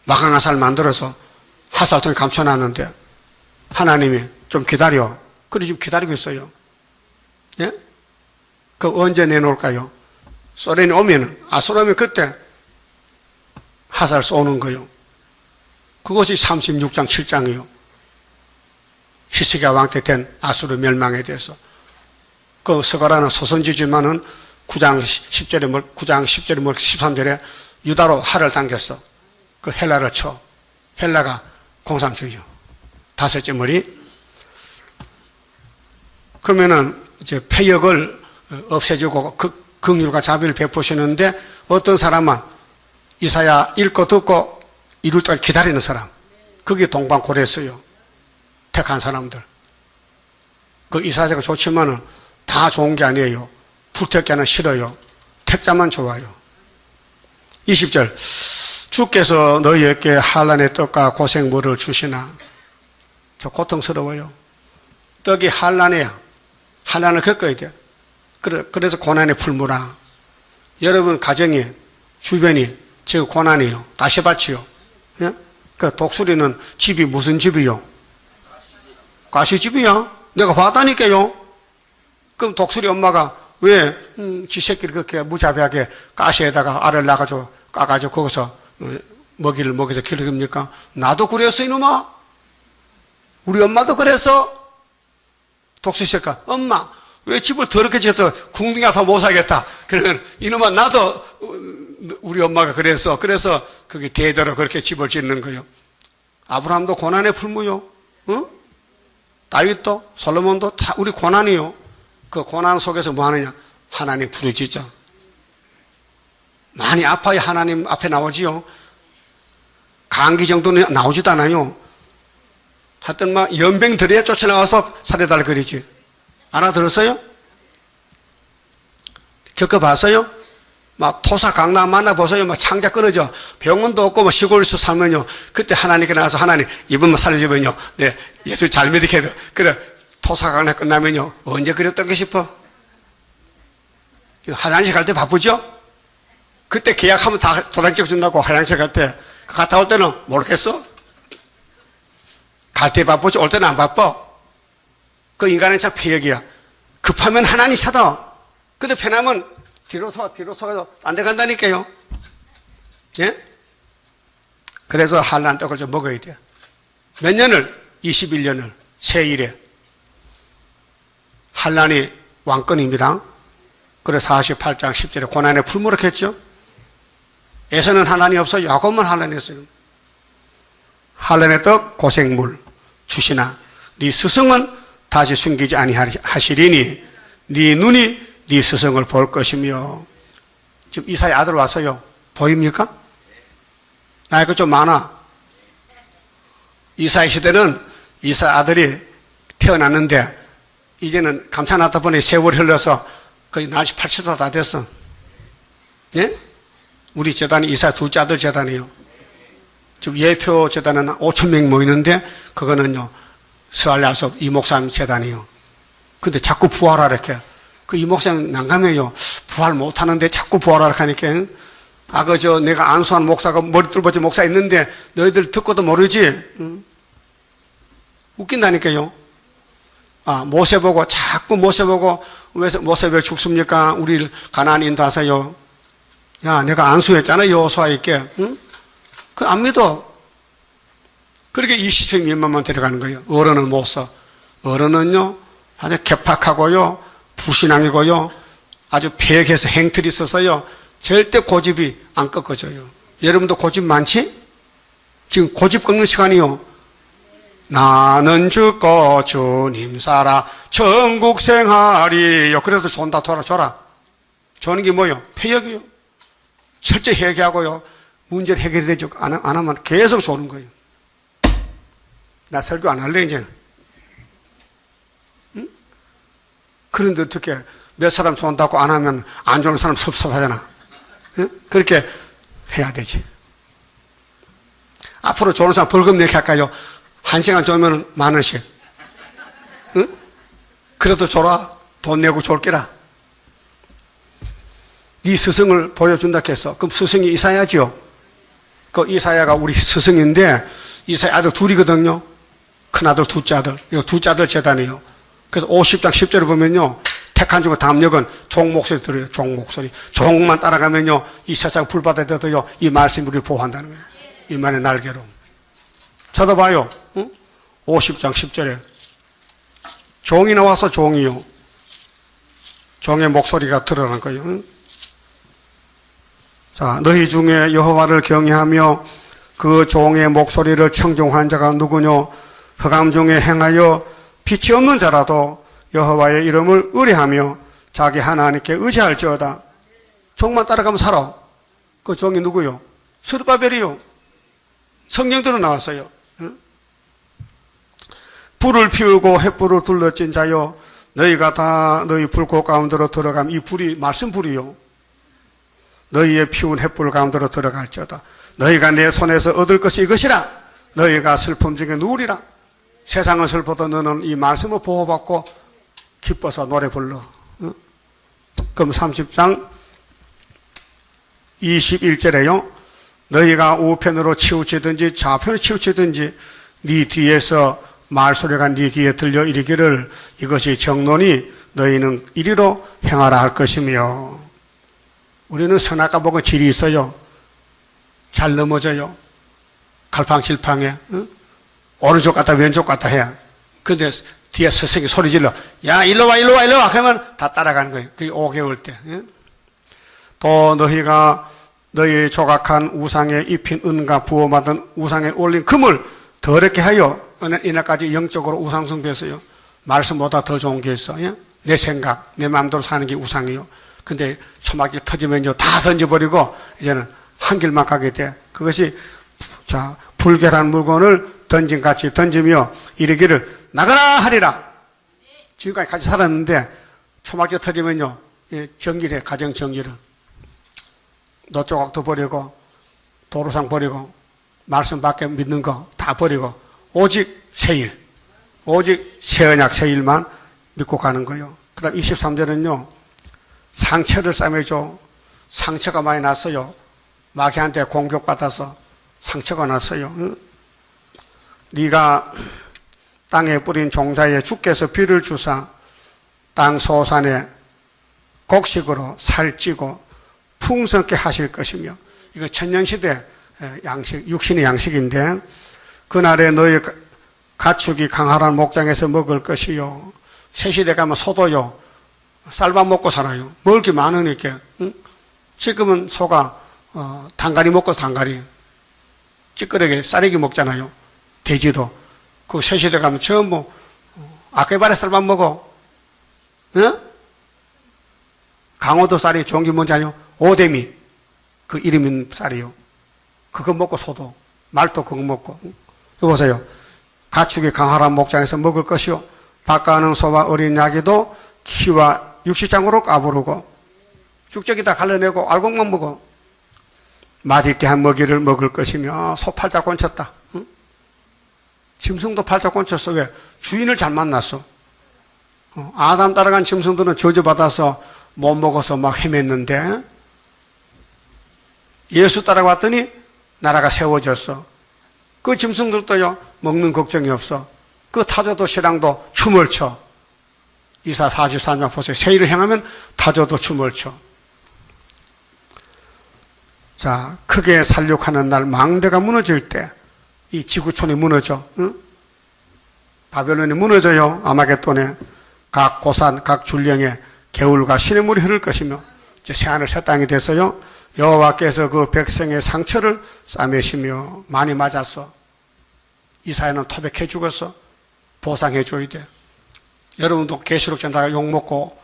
마강하살 만들어서 하살통에 감춰놨는데 하나님이 좀 기다려. 그래 지금 기다리고 있어요. 예? 그 언제 내놓을까요? 소련이 오면은 오면 그때 하살 쏘는 거요. 그것이 36장 7장이요. 히스기야 왕 때 된 아수르 멸망에 대해서. 그 스가랴는 소선지지만은 9장 10절에 13절에 유다로 할을 당겼어. 그 헬라를 쳐. 헬라가 공산주의요. 다섯째 머리. 그러면은 이제 폐역을 없애주고 긍휼과 자비를 베푸시는데 어떤 사람은 이사야 읽고 듣고 이룰 때까지 기다리는 사람. 그게 동방고래서요. 택한 사람들. 그 이사야가 좋지만은 다 좋은 게 아니에요. 불택자는 싫어요. 택자만 좋아요. 20절. 주께서 너희에게 한란의 떡과 고생물을 주시나. 저 고통스러워요. 떡이 한란이야. 한란을 겪어야 돼. 그래서 고난의 풀무라. 여러분 가정이 주변이 지금 고난이요. 가시밭이요. 예? 그 독수리는 집이 무슨 집이요? 가시집이야. 내가 봤다니까요. 그럼 독수리 엄마가 왜 지 새끼를 그렇게 무자비하게 가시에다가 알을 낳아가지고 까가지고 거기서 먹이를 먹여서 키우니까 나도 그랬어 이놈아. 우리 엄마도 그랬어. 독수리 새끼가 엄마 왜 집을 더럽게 지어서 궁둥이 아파 못 살겠다. 그러면 이놈아 나도 우리 엄마가 그랬어. 그래서 그게 대대로 그렇게 집을 짓는 거요. 아브라함도 고난의 풀무요. 어? 다윗도 솔로몬도 다 우리 고난이요. 그 고난 속에서 뭐 하느냐? 하나님 부르짖자. 많이 아파야 하나님 앞에 나오지요. 감기 정도는 나오지도 않아요. 하여튼 막 연병들에 쫓아나와서 살해달 그리지. 알아들었어요? 겪어봤어요? 막 토사 강남 만나보세요. 막 창자 끊어져. 병원도 없고 뭐 시골에서 살면요. 그때 하나님께 나와서 하나님 이번만 살려주면요. 네, 예수 잘 믿게 해도. 그래, 토사 강남 끝나면요. 언제 그랬던가 싶어? 화장실 갈 때 바쁘죠? 그때 계약하면 다 도장 찍어준다고 화장실 갈 때. 갔다 올 때는 모르겠어? 갈 때 바쁘지 올 때는 안 바빠. 그 인간은 참 폐역이야. 급하면 하나님 찾아. 근데 편하면 뒤로 서가서 안 돼 간다니까요. 예? 그래서 한란 떡을 좀 먹어야 돼요. 몇 년을? 21년을. 세일에. 한란이 왕권입니다. 그래 48장 10절에 고난의 풀무럭했죠. 에서는 한란이 없어. 야곱만 한란이 했어요. 한란의 떡 고생물 주시나 네 스승은 다시 숨기지 아니하시리니 네 눈이 네 스승을 볼 것이며. 지금 이사의 아들 왔어요. 보입니까? 나이가 좀 많아. 이사의 시대는 이사 아들이 태어났는데 이제는 감춰놨다 보니 세월이 흘러서 거의 나이 80도 다 됐어. 예? 우리 재단이 이사 둘째 아들 재단이에요. 지금 예표 재단은 5천 명이 모이는데 그거는요 스알야섭 이 목사님 재단이요. 근데 자꾸 부활하라 이렇게. 그 이 목사님 난감해요. 부활 못하는데 자꾸 부활하라 하니까. 내가 안수한 목사가 머리 뚫어진 목사 있는데 너희들 듣고도 모르지? 웃긴다니까요. 모세 보고 자꾸 모세 보고 왜 모세 왜 죽습니까? 우리를 가나안 인도하세요. 야, 내가 안수했잖아 여호수아에게. 응? 그 안 믿어. 그렇게 이시적 민만만 데려가는 거예요. 어른은 못 써. 어른은요 아주 개팍하고요 부신앙이고요 아주 폐역해서 행틀이 있어서요 절대 고집이 안 꺾어져요. 여러분도 고집 많지? 지금 고집 꺾는 시간이요. 나는 죽고 주님 살아 천국 생활이요. 그래도 존다 줘라. 조는 게 뭐요? 폐역이요. 철저히 회개하고요. 문제를 해결되지 안 하면 계속 조는 거예요. 나 설교 안 할래 이제는. 응? 그런데 어떻게 몇 사람 존다고 안 하면 안 좋은 사람 섭섭하잖아. 응? 그렇게 해야 되지. 앞으로 좋은 사람 벌금 내게 할까요? 1시간 좋으면 10,000원씩. 응? 그래도 줘라. 돈 내고 줄게라. 네 스승을 보여준다 해서 그럼 스승이 이사야죠. 그 이사야가 우리 스승인데 이사야 아들 둘이거든요. 큰아들 둘째 아들. 이거 둘째 아들 재단이에요. 그래서 50장 10절을 보면요 택한 중에 담력은 종 목소리 들어요. 종 목소리. 종만 따라가면요 이 세상 불바다에 둬도요 이 말씀이 우리를 보호한다는 거예요. 이만의 날개로. 찾아봐요. 응? 50장 10절에 종이 나와서 종이요. 종의 목소리가 드러난 거예요. 응? 자, 너희 중에 여호와를 경외하며 그 종의 목소리를 청종한 자가 누구뇨? 흑암 중에 행하여 빛이 없는 자라도 여호와의 이름을 의뢰하며 자기 하나님께 의지할지어다. 종만 따라가면 살아. 그 종이 누구요? 스룹바벨이요. 성경대로 나왔어요. 응? 불을 피우고 횃불을 둘러진 자요 너희가 다 너희 불꽃 가운데로 들어가면 이 불이 말씀 불이요 너희의 피운 횃불 가운데로 들어갈지어다. 너희가 내 손에서 얻을 것이 이것이라. 너희가 슬픔 중에 누우리라. 세상은 슬퍼도 너는 이 말씀을 보호받고 기뻐서 노래 불러. 응? 그럼 30장 21절에요. 너희가 우편으로 치우치든지 좌편으로 치우치든지 네 뒤에서 말소리가 네 귀에 들려 이르기를 이것이 정론이 너희는 이리로 행하라 할 것이며. 우리는 선악과 보고 질이 있어요. 잘 넘어져요. 갈팡질팡해. 응? 오른쪽 갔다 왼쪽 갔다 해야. 근데 뒤에 스승이 소리 질러. 야 일로 와 일로 와 일로 와 하면 다 따라가는 거예요. 그게 5개월 때. 응? 또 너희가 너희 조각한 우상에 입힌 은과 부어받은 우상에 올린 금을 더럽게 하여 이날까지 영적으로 우상 숭배했어요. 말씀보다 더 좋은 게 있어. 예? 내 생각, 내 마음대로 사는 게 우상이요. 근데 초막이 터지면요 다 던져버리고 이제는 한 길만 가게 돼. 그것이 자 불결한 물건을 던진같이 던지며 이르기를 나가라 하리라. 지금까지 같이 살았는데 초막이 터지면요 정리해. 가정 정리를. 노조각도 버리고 도로상 버리고 말씀 밖에 믿는 거 다 버리고 오직 세일, 오직 새언약 세일만 믿고 가는 거예요. 그 다음 23절은요 상처를 싸매줘. 상처가 많이 났어요. 마귀한테 공격받아서 상처가 났어요. 응? 네가 땅에 뿌린 종자에 주께서 비를 주사 땅 소산에 곡식으로 살찌고 풍성케 하실 것이며. 이거 천년시대 양식, 육신의 양식인데 그날에 너희 가축이 강하란 목장에서 먹을 것이요. 새시대 가면 소도요 쌀밥 먹고 살아요. 먹을 게 많으니까. 응? 지금은 소가 단가리 먹고 단가리 찌끄레기 쌀이기 먹잖아요. 돼지도 그 새시대 가면 전부 아깨바리 쌀밥 먹어. 응? 강호도 쌀이 좋은 게 뭔지 아요? 오대미 그 이름 있는 쌀이요. 그거 먹고 소도 말도 그거 먹고. 여기 보세요. 가축이 강하란 목장에서 먹을 것이요 밭가는 소와 어린 야기도 키와 육식장으로 까부르고 쭉저기 다 갈라내고 알곡만 먹어. 맛있게 한 먹이를 먹을 것이며 소 팔짝 곤쳤다. 응? 짐승도 팔짝 곤쳤어. 왜? 주인을 잘 만났어. 아담 따라간 짐승들은 저주받아서 못 먹어서 막 헤맸는데 예수 따라왔더니 나라가 세워졌어. 그 짐승들도요 먹는 걱정이 없어. 그 타조도 신랑도 춤을 춰. 이사 44장 보세요. 세일을 행하면 타조도 춤을 춰. 자, 크게 살육하는 날 망대가 무너질 때 이 지구촌이 무너져. 응? 바벨론이 무너져요. 아마겟돈에 각 고산 각 줄령에 개울과 시냇물이 흐를 것이며 이제 새하늘 새 땅이 됐어요. 여호와께서 그 백성의 상처를 싸매시며 많이 맞았어. 이사야는 토백해 죽었어. 보상해 줘야 돼. 여러분도 계시록 전다가 욕먹고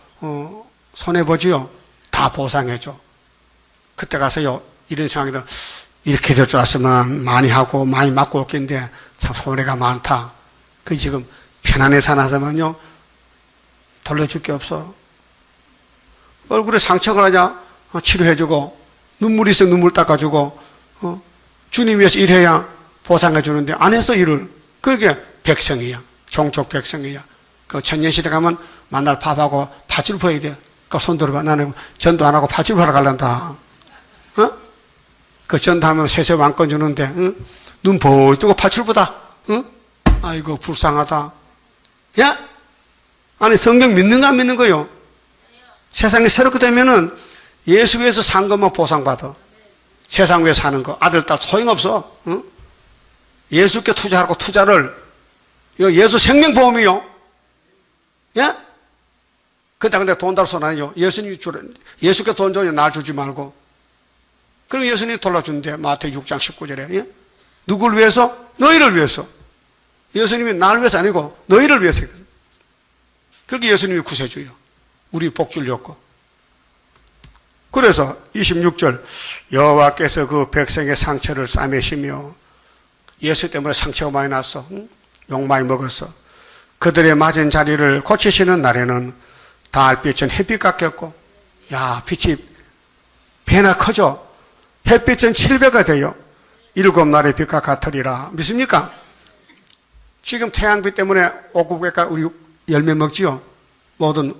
손해보지요. 다 보상해 줘. 그때 가서요 이런 생각이 들어. 이렇게 될 줄 알았으면 많이 하고 많이 맞고 없겠는데 참 손해가 많다. 그 지금 편안히 사나서면요 돌려줄 게 없어. 얼굴에 상처가 나냐 치료해주고 눈물이 있어 눈물 닦아주고 주님 위해서 일해야 보상해 주는데 안 해서 일을. 그게 백성이야. 종족 백성이야. 그 천년시대 가면 만날 밥하고 팥줄 부어야 돼. 그 손 들어봐. 나는 전도 안 하고 팥줄 부으러 갈란다. 그 전도하면 세세 왕권 주는데 눈 보이 뜨고 팥줄 부다. 아이고 불쌍하다. 야? 아니 성경 믿는가 안 믿는 거요? 세상에 새롭게 되면은 예수 위해서 산 것만 보상받아. 세상 위에 사는 거 아들 딸 소용없어. 예수께 투자하고 투자를 예수 생명보험이요. 예? 근데 돈 달라 손 아니요. 예수님이 주래. 예수께 돈 줘요. 날 주지 말고. 그럼 예수님이 돌려준대. 마태복음 6장 19절에. 예? 누굴 위해서? 너희를 위해서. 예수님이 나를 위해서 아니고 너희를 위해서. 그렇게 예수님이 구세주요. 우리 복 주려고. 그래서 26절 여호와께서 그 백성의 상처를 싸매시며 예수 때문에 상처가 많이 났어. 욕 많이 먹었어. 그들의 맞은 자리를 고치시는 날에는 달빛은 햇빛 같겠고 야 빛이 배나 커져. 햇빛은 7배가 돼요. 7날의 빛과 같으리라. 믿습니까? 지금 태양빛 때문에 오국백과 우리 열매 먹지요. 모든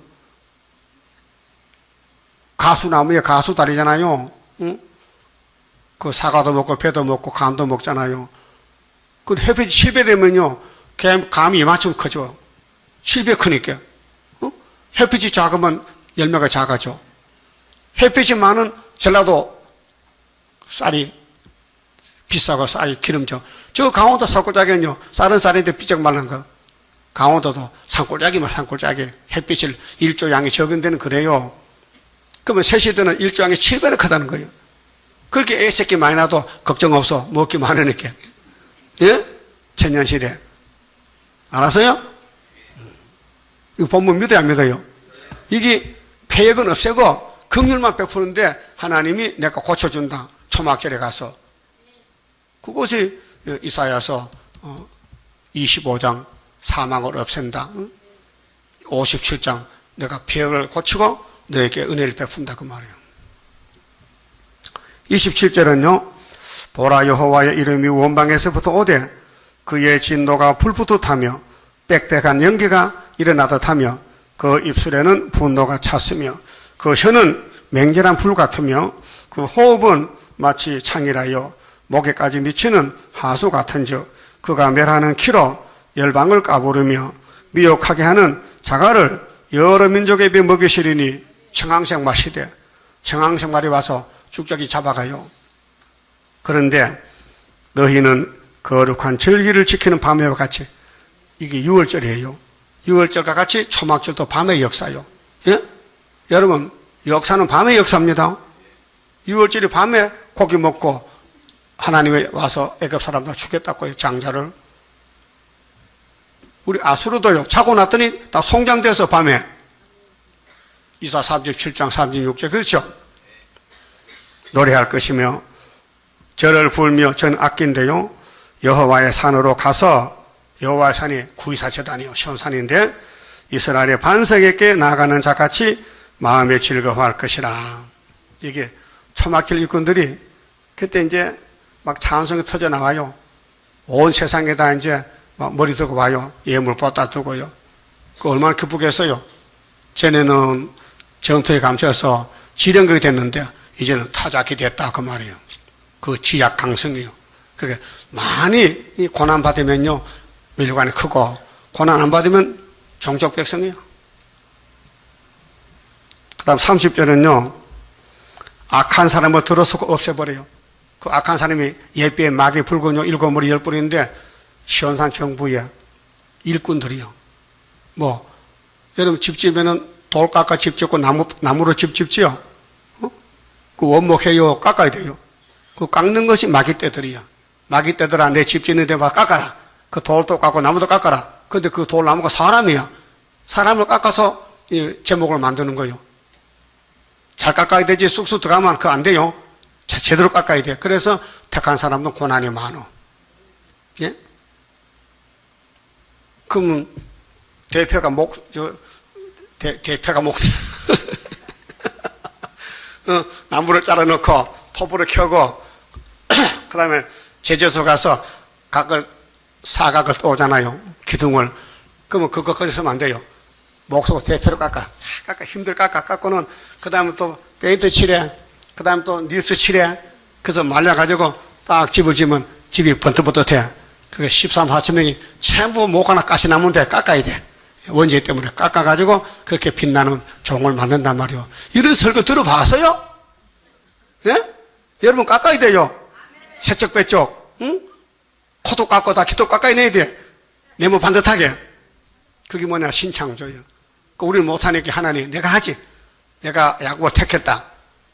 가수나무에 가수다리잖아요. 응? 그 사과도 먹고 배도 먹고 감도 먹잖아요. 그 햇빛이 7배 되면요 감이 이만큼 커져. 7배 크니까. 햇빛이 작으면 열매가 작아져. 햇빛이 많은 전라도 쌀이 비싸고 쌀이 기름져. 저 강원도 산골짜기는요 쌀은 쌀인데 삐쩍 말른 거. 강원도도 산골짜기만 산골짜기. 햇빛을 일조 양이 적은 데는 그래요. 그러면 새시들은 일조 양이 7배나 크다는 거예요. 그렇게 애 새끼 많이 나도 걱정 없어. 먹기 많으니까. 예? 천년시대. 알았어요? 이거 본문 믿어야 안 믿어요? 이게 폐역은 없애고 긍휼만 베푸는데 하나님이 내가 고쳐준다. 초막절에 가서. 그것이 이사야서 25장 사망을 없앤다. 57장 내가 폐역을 고치고 너에게 은혜를 베푼다 그 말이에요. 27절은요. 보라 여호와의 이름이 원방에서부터 오되 그의 진노가 불붙듯하며 빽빽한 연기가 일어나듯하며 그 입술에는 분노가 찼으며 그 혀는 맹렬한 불 같으며 그 호흡은 마치 창이라여 목에까지 미치는 하수 같은즉 그가 멸하는 키로 열방을 까부르며 미혹하게 하는 자갈을 여러 민족에 비해 먹이시리니 청황색 마시되 청황색 말이 와서 쭉저기 잡아가요. 그런데 너희는 거룩한 절기를 지키는 밤과 같이 이게 6월절이에요. 6월절과 같이 초막절도 밤의 역사요. 예? 여러분 역사는 밤의 역사입니다. 6월절이 밤에 고기 먹고 하나님이 와서 애굽 사람들 죽였다고요. 장자를. 우리 아수르도요. 자고 났더니 다 송장돼서 밤에 이사 37장 36절 그렇죠? 노래할 것이며 절을 부르며 전 아낀데요. 여호와의 산으로 가서 여호와의 산이 구이사제단이요. 시온산인데 이스라엘의 반석에게 나아가는 자같이 마음에 즐거워할 것이라. 이게 초막절 일꾼들이 그때 이제 막 찬송이 터져 나와요. 온 세상에다 이제 막 머리 들고 와요. 예물 뻗다 두고요. 그 얼마나 기쁘겠어요. 전에는 정토에 감춰서 지령국이 됐는데 이제는 타작이 됐다 그 말이에요. 그 지약 강성이요. 그게 많이 이 고난 받으면요 외류관이 크고 고난 안 받으면 종족 백성이요. 그 다음 30절은요 악한 사람을 들어서 없애버려요. 그 악한 사람이 예비에 마귀 붉은요 일곱 머리 열 뿔인데 시온산 정부의 일꾼들이요. 뭐 여러분 집 지으면은 돌 깎아 집 짓고 나무로 집 짓지요. 그 원목해요 깎아야 돼요. 그 깎는 것이 마귀 떼들이야. 마귀 떼들아 내 집 짓는 데 봐 깎아라. 그 돌도 깎고 나무도 깎아라. 근데 그 돌 나무가 사람이야. 사람을 깎아서 제목을 만드는 거예요. 잘 깎아야 되지 쑥쑥 들어가면 그거 안 돼요. 제대로 깎아야 돼. 그래서 택한 사람도 고난이 많어. 예? 그러면 대표가 대표가 나무를 잘라놓고 톱으로 켜고 그 다음에 제재소 가서 사각을 떠오잖아요. 기둥을. 그러면 그거 거기서면 안 돼요. 목소리 대표로 깎아 힘들 깎고는 그 다음에 또 페인트 칠해. 그 다음에 또 니스 칠해. 그래서 말려가지고 딱 집을 지으면 집이 번뜩번뜩해. 그게 13, 14천 명이 전부 목 하나 가시나무인데 깎아야 돼. 원재 때문에 깎아가지고 그렇게 빛나는 종을 만든단 말이에요. 이런 설교 들어봤어요? 예? 여러분 깎아야 돼요. 세쪽 빼쪽. 응? 코도 깎고 다 기도 깎아야 내야 돼. 네모 반듯하게. 그게 뭐냐 신창조예요. 우리는 못하니까 하나님 내가 하지. 내가 야곱을 택했다.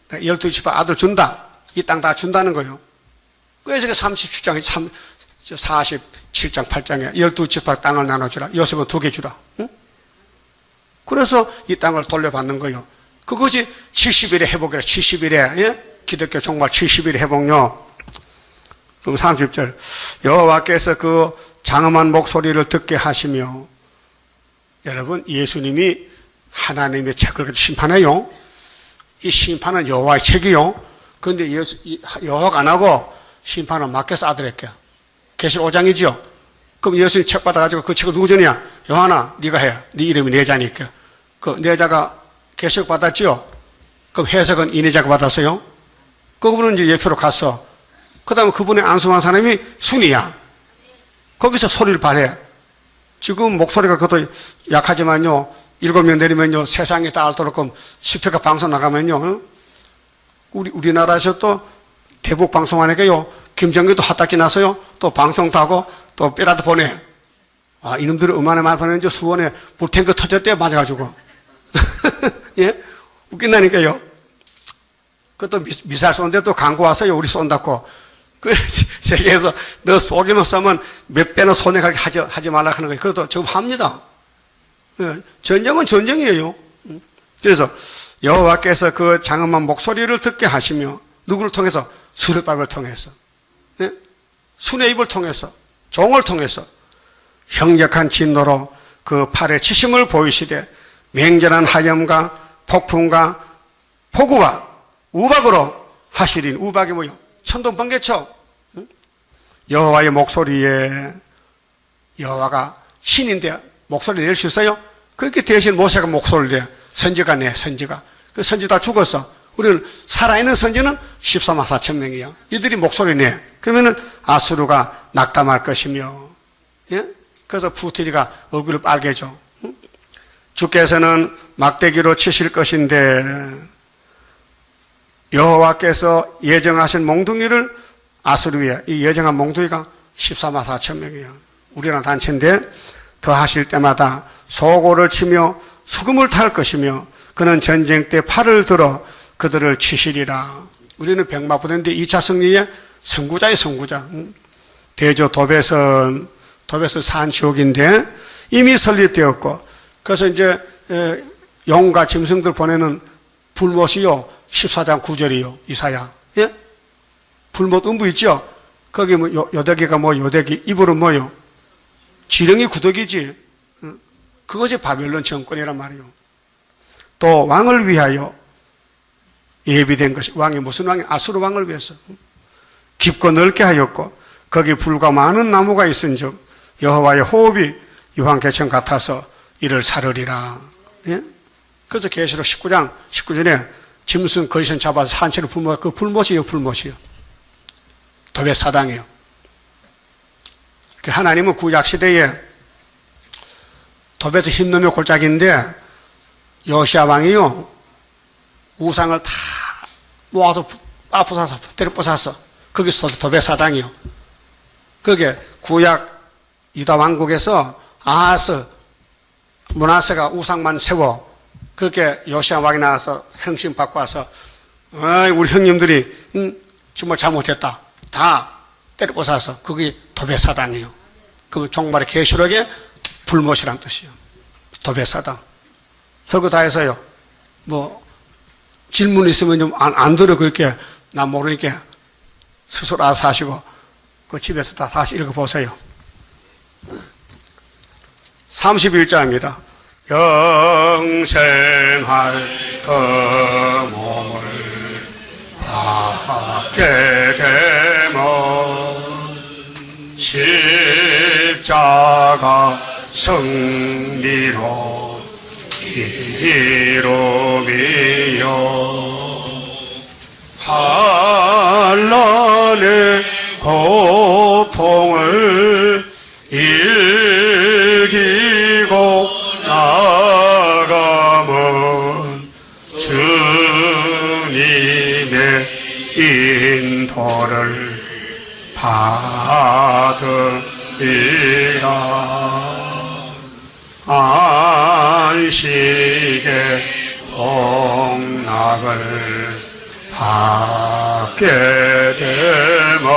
12지파 아들 준다. 이 땅 다 준다는 거예요. 그래서 37장 47장 8장에 12지파 땅을 나눠주라. 요셉은 2개 주라. 응? 그래서 이 땅을 돌려받는 거예요. 그것이 70일의 회복이라. 70일에 예? 기독교 종말 70일의 회복요. 그럼 30절 여호와께서 그 장엄한 목소리를 듣게 하시며. 여러분 예수님이 하나님의 책을 심판해요. 이 심판은 여호와의 책이요. 그런데 여호와가 안 하고 심판은 맡겨서 아들에게. 계시록 5장이죠. 그럼 예수님 책 받아가지고 그 책을 누구 주냐? 요한아 네가 해. 네 이름이 내자니까. 그 내자가 계시록 받았지요. 그럼 해석은 이내자가 받았어요. 그분은 이제 예표로 갔어. 그 다음에 그분의 안수한 사람이 순이야. 거기서 소리를 발해. 지금 목소리가 그것도 약하지만요 7명 내리면요 세상이 다 알도록 그럼 스피커 방송 나가면요 우리나라에서 또 대북 방송하니까요 김정기도 핫딱지 나서요 또 방송도 하고 또 삐라도 보내. 아 이놈들이 얼마나 많이 보내는지 수원에 불탱크 터졌대요 맞아가지고. 예? 웃긴다니까요. 그것도 미사일 쏘는데 또 광고 왔어요. 우리 쏜다고. 그 세계에서 너 쏘기만 쏘면 몇 배나 손해가게 하지 말라 하는 거예요. 그래도 지금 합니다. 예, 전쟁은 전쟁이에요. 그래서 여호와께서 그 장엄한 목소리를 듣게 하시며 누구를 통해서? 수르바벨을 통해서. 예? 순의 입을 통해서 종을 통해서 형력한 진노로 그 팔에 치심을 보이시되 맹렬한 하염과 폭풍과 폭우와 우박으로 하시린. 우박이 뭐요? 천둥 번개쳐. 여호와의 목소리에. 여호와가 신인데 목소리 낼 수 있어요? 그렇게 대신 모세가 목소리를 내. 선지가 내. 선지가. 그 선지 다 죽었어. 우리는 살아있는 선지는 14만 4천 명이야. 이들이 목소리 내. 그러면은 아수르가 낙담할 것이며. 예? 그래서 푸티리가 얼굴을 빨개져. 주께서는 막대기로 치실 것인데 여호와께서 예정하신 몽둥이를 아수르에. 이 예정한 몽둥이가 14만 4천 명이야. 우리나라 단체인데 더 하실 때마다 소고를 치며 수금을 탈 것이며 그는 전쟁 때 팔을 들어 그들을 치시리라. 우리는 백마부대인데 2차 승리의 선구자의 선구자. 대저 도배선 산지옥인데 이미 설립되었고 그래서 이제 용과 짐승들 보내는 불못이요 14장 9절이요 이사야. 예? 불못 음부 있죠? 거기 뭐 요대기가 뭐 요대기 이불은 뭐요? 지렁이 구더기지. 그것이 바벨론 정권이란 말이요. 또 왕을 위하여 예비된 것이. 왕이 무슨 왕이? 아수르 왕을 위해서. 깊고 넓게 하였고 거기 불과 많은 나무가 있은즉 여호와의 호흡이 유황개천 같아서 이를 사르리라. 예? 그래서 계시록 19장 19절에 짐승 거리선 잡아서 산채로 불못, 그 불못이요, 불못이요. 도배 사당이요. 하나님은 구약 시대에 도배에서 흰 놈의 골짜기인데 요시야 왕이요 우상을 다 모아서 부숴서 때려 부숴서 거기서 도배 사당이요. 그게 구약 유다 왕국에서 아하스 므낫세가 우상만 세워 그게 요시야 왕이 나와서 성신 받고 와서 우리 형님들이 정말 잘못했다. 다 때려 부숴서 그게 도배사당이에요. 그러면 종말의 계시록에 불못이란 뜻이에요. 도배사당. 설교 다 해서요. 뭐 질문 있으면 좀 안 들어 그렇게 나 모르니까 스스로 알아서 하시고 그 집에서 다 다시 읽어보세요. 31장입니다. 영생할 그 몸을 받게 되면 십자가 승리로 이루미요 환난의 고통을 이기고 나가면 주님의 인도를 받으리라. 안식의 복락을 받게 되면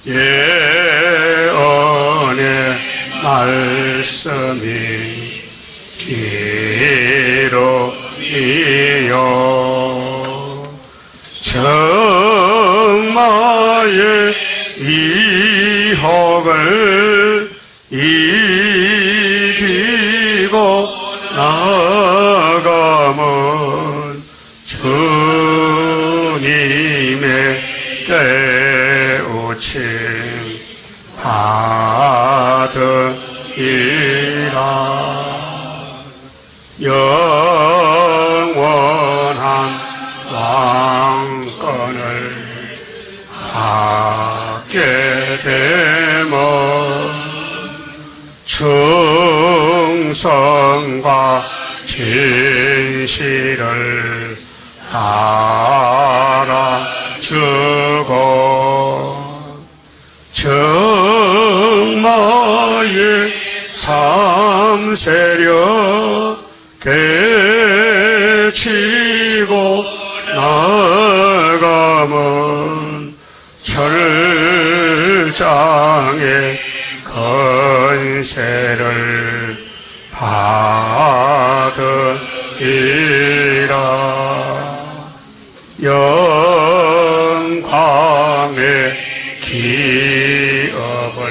예언의 말씀이 이루이요 정마의 이혹을 이기고 나가면 주님의 깨우침 받으리라. 영원한 왕권을 받게 되면 충성과 진실을 알아주고 정마의 삼세력 깨치고 나가면 철장의 건세를 받으리라. 영광의 기업을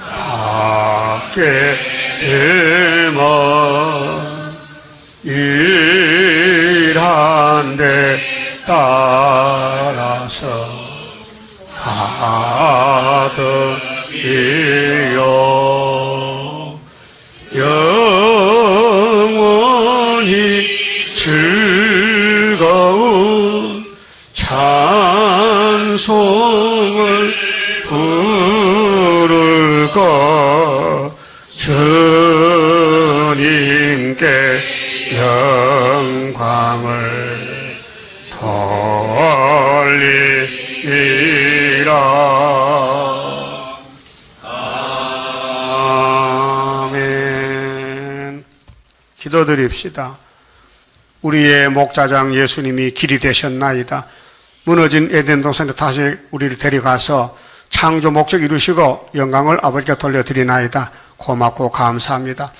받게 되면 일한 데 따라서 받으리요. 영원히 즐거운 찬송을 부를까 주님께 영광을 돌리리라. 아멘. 기도드립시다. 우리의 목자장 예수님이 길이 되셨나이다. 무너진 에덴 동산에 다시 우리를 데려가서 창조 목적 이루시고 영광을 아버지께 돌려드리나이다. 고맙고 감사합니다.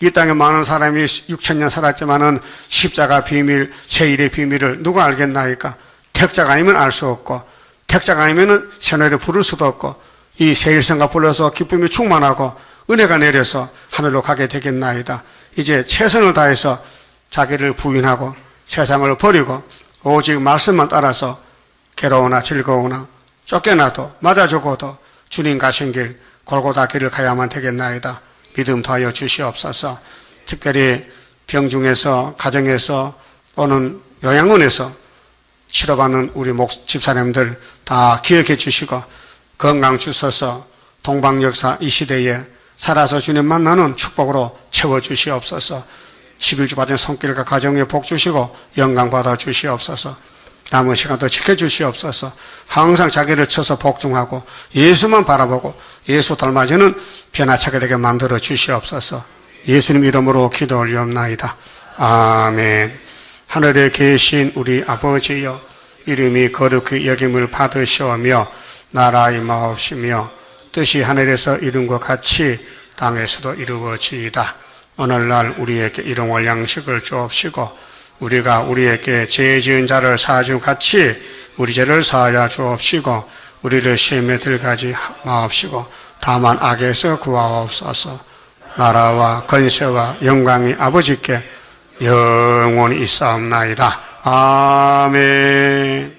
이 땅에 많은 사람이 6,000년 살았지만은 십자가 비밀, 세일의 비밀을 누가 알겠나이까? 택자가 아니면 알 수 없고, 택자가 아니면은 새노래를 부를 수도 없고, 이 세일성가 불러서 기쁨이 충만하고 은혜가 내려서 하늘로 가게 되겠나이다. 이제 최선을 다해서 자기를 부인하고 세상을 버리고 오직 말씀만 따라서 괴로우나 즐거우나 쫓겨나도 맞아 죽어도 주님 가신 길 골고다 길을 가야만 되겠나이다. 믿음 더하여 주시옵소서. 특별히 병중에서 가정에서 또는 요양원에서 치료받는 우리 집사님들 다 기억해 주시고 건강 주셔서 동방역사 이 시대에 살아서 주님 만나는 축복으로 채워주시옵소서. 11주 받은 손길과 가정에 복 주시고 영광 받아 주시옵소서. 남은 시간도 지켜주시옵소서. 항상 자기를 쳐서 복종하고 예수만 바라보고 예수 닮아지는 변화차게 되게 만들어 주시옵소서. 예수님 이름으로 기도 올리옵나이다. 아멘. 하늘에 계신 우리 아버지여, 이름이 거룩히 여김을 받으시오며 나라 임하옵시며 뜻이 하늘에서 이룬 것 같이 땅에서도 이루어지이다. 오늘날 우리에게 일용할 양식을 주옵시고 우리가 우리에게 죄 지은 자를 사하준 같이 우리 죄를 사하여 주옵시고 우리를 시험에 들어가지 마옵시고 다만 악에서 구하옵소서. 나라와 권세와 영광이 아버지께 영원히 있사옵나이다. 아멘.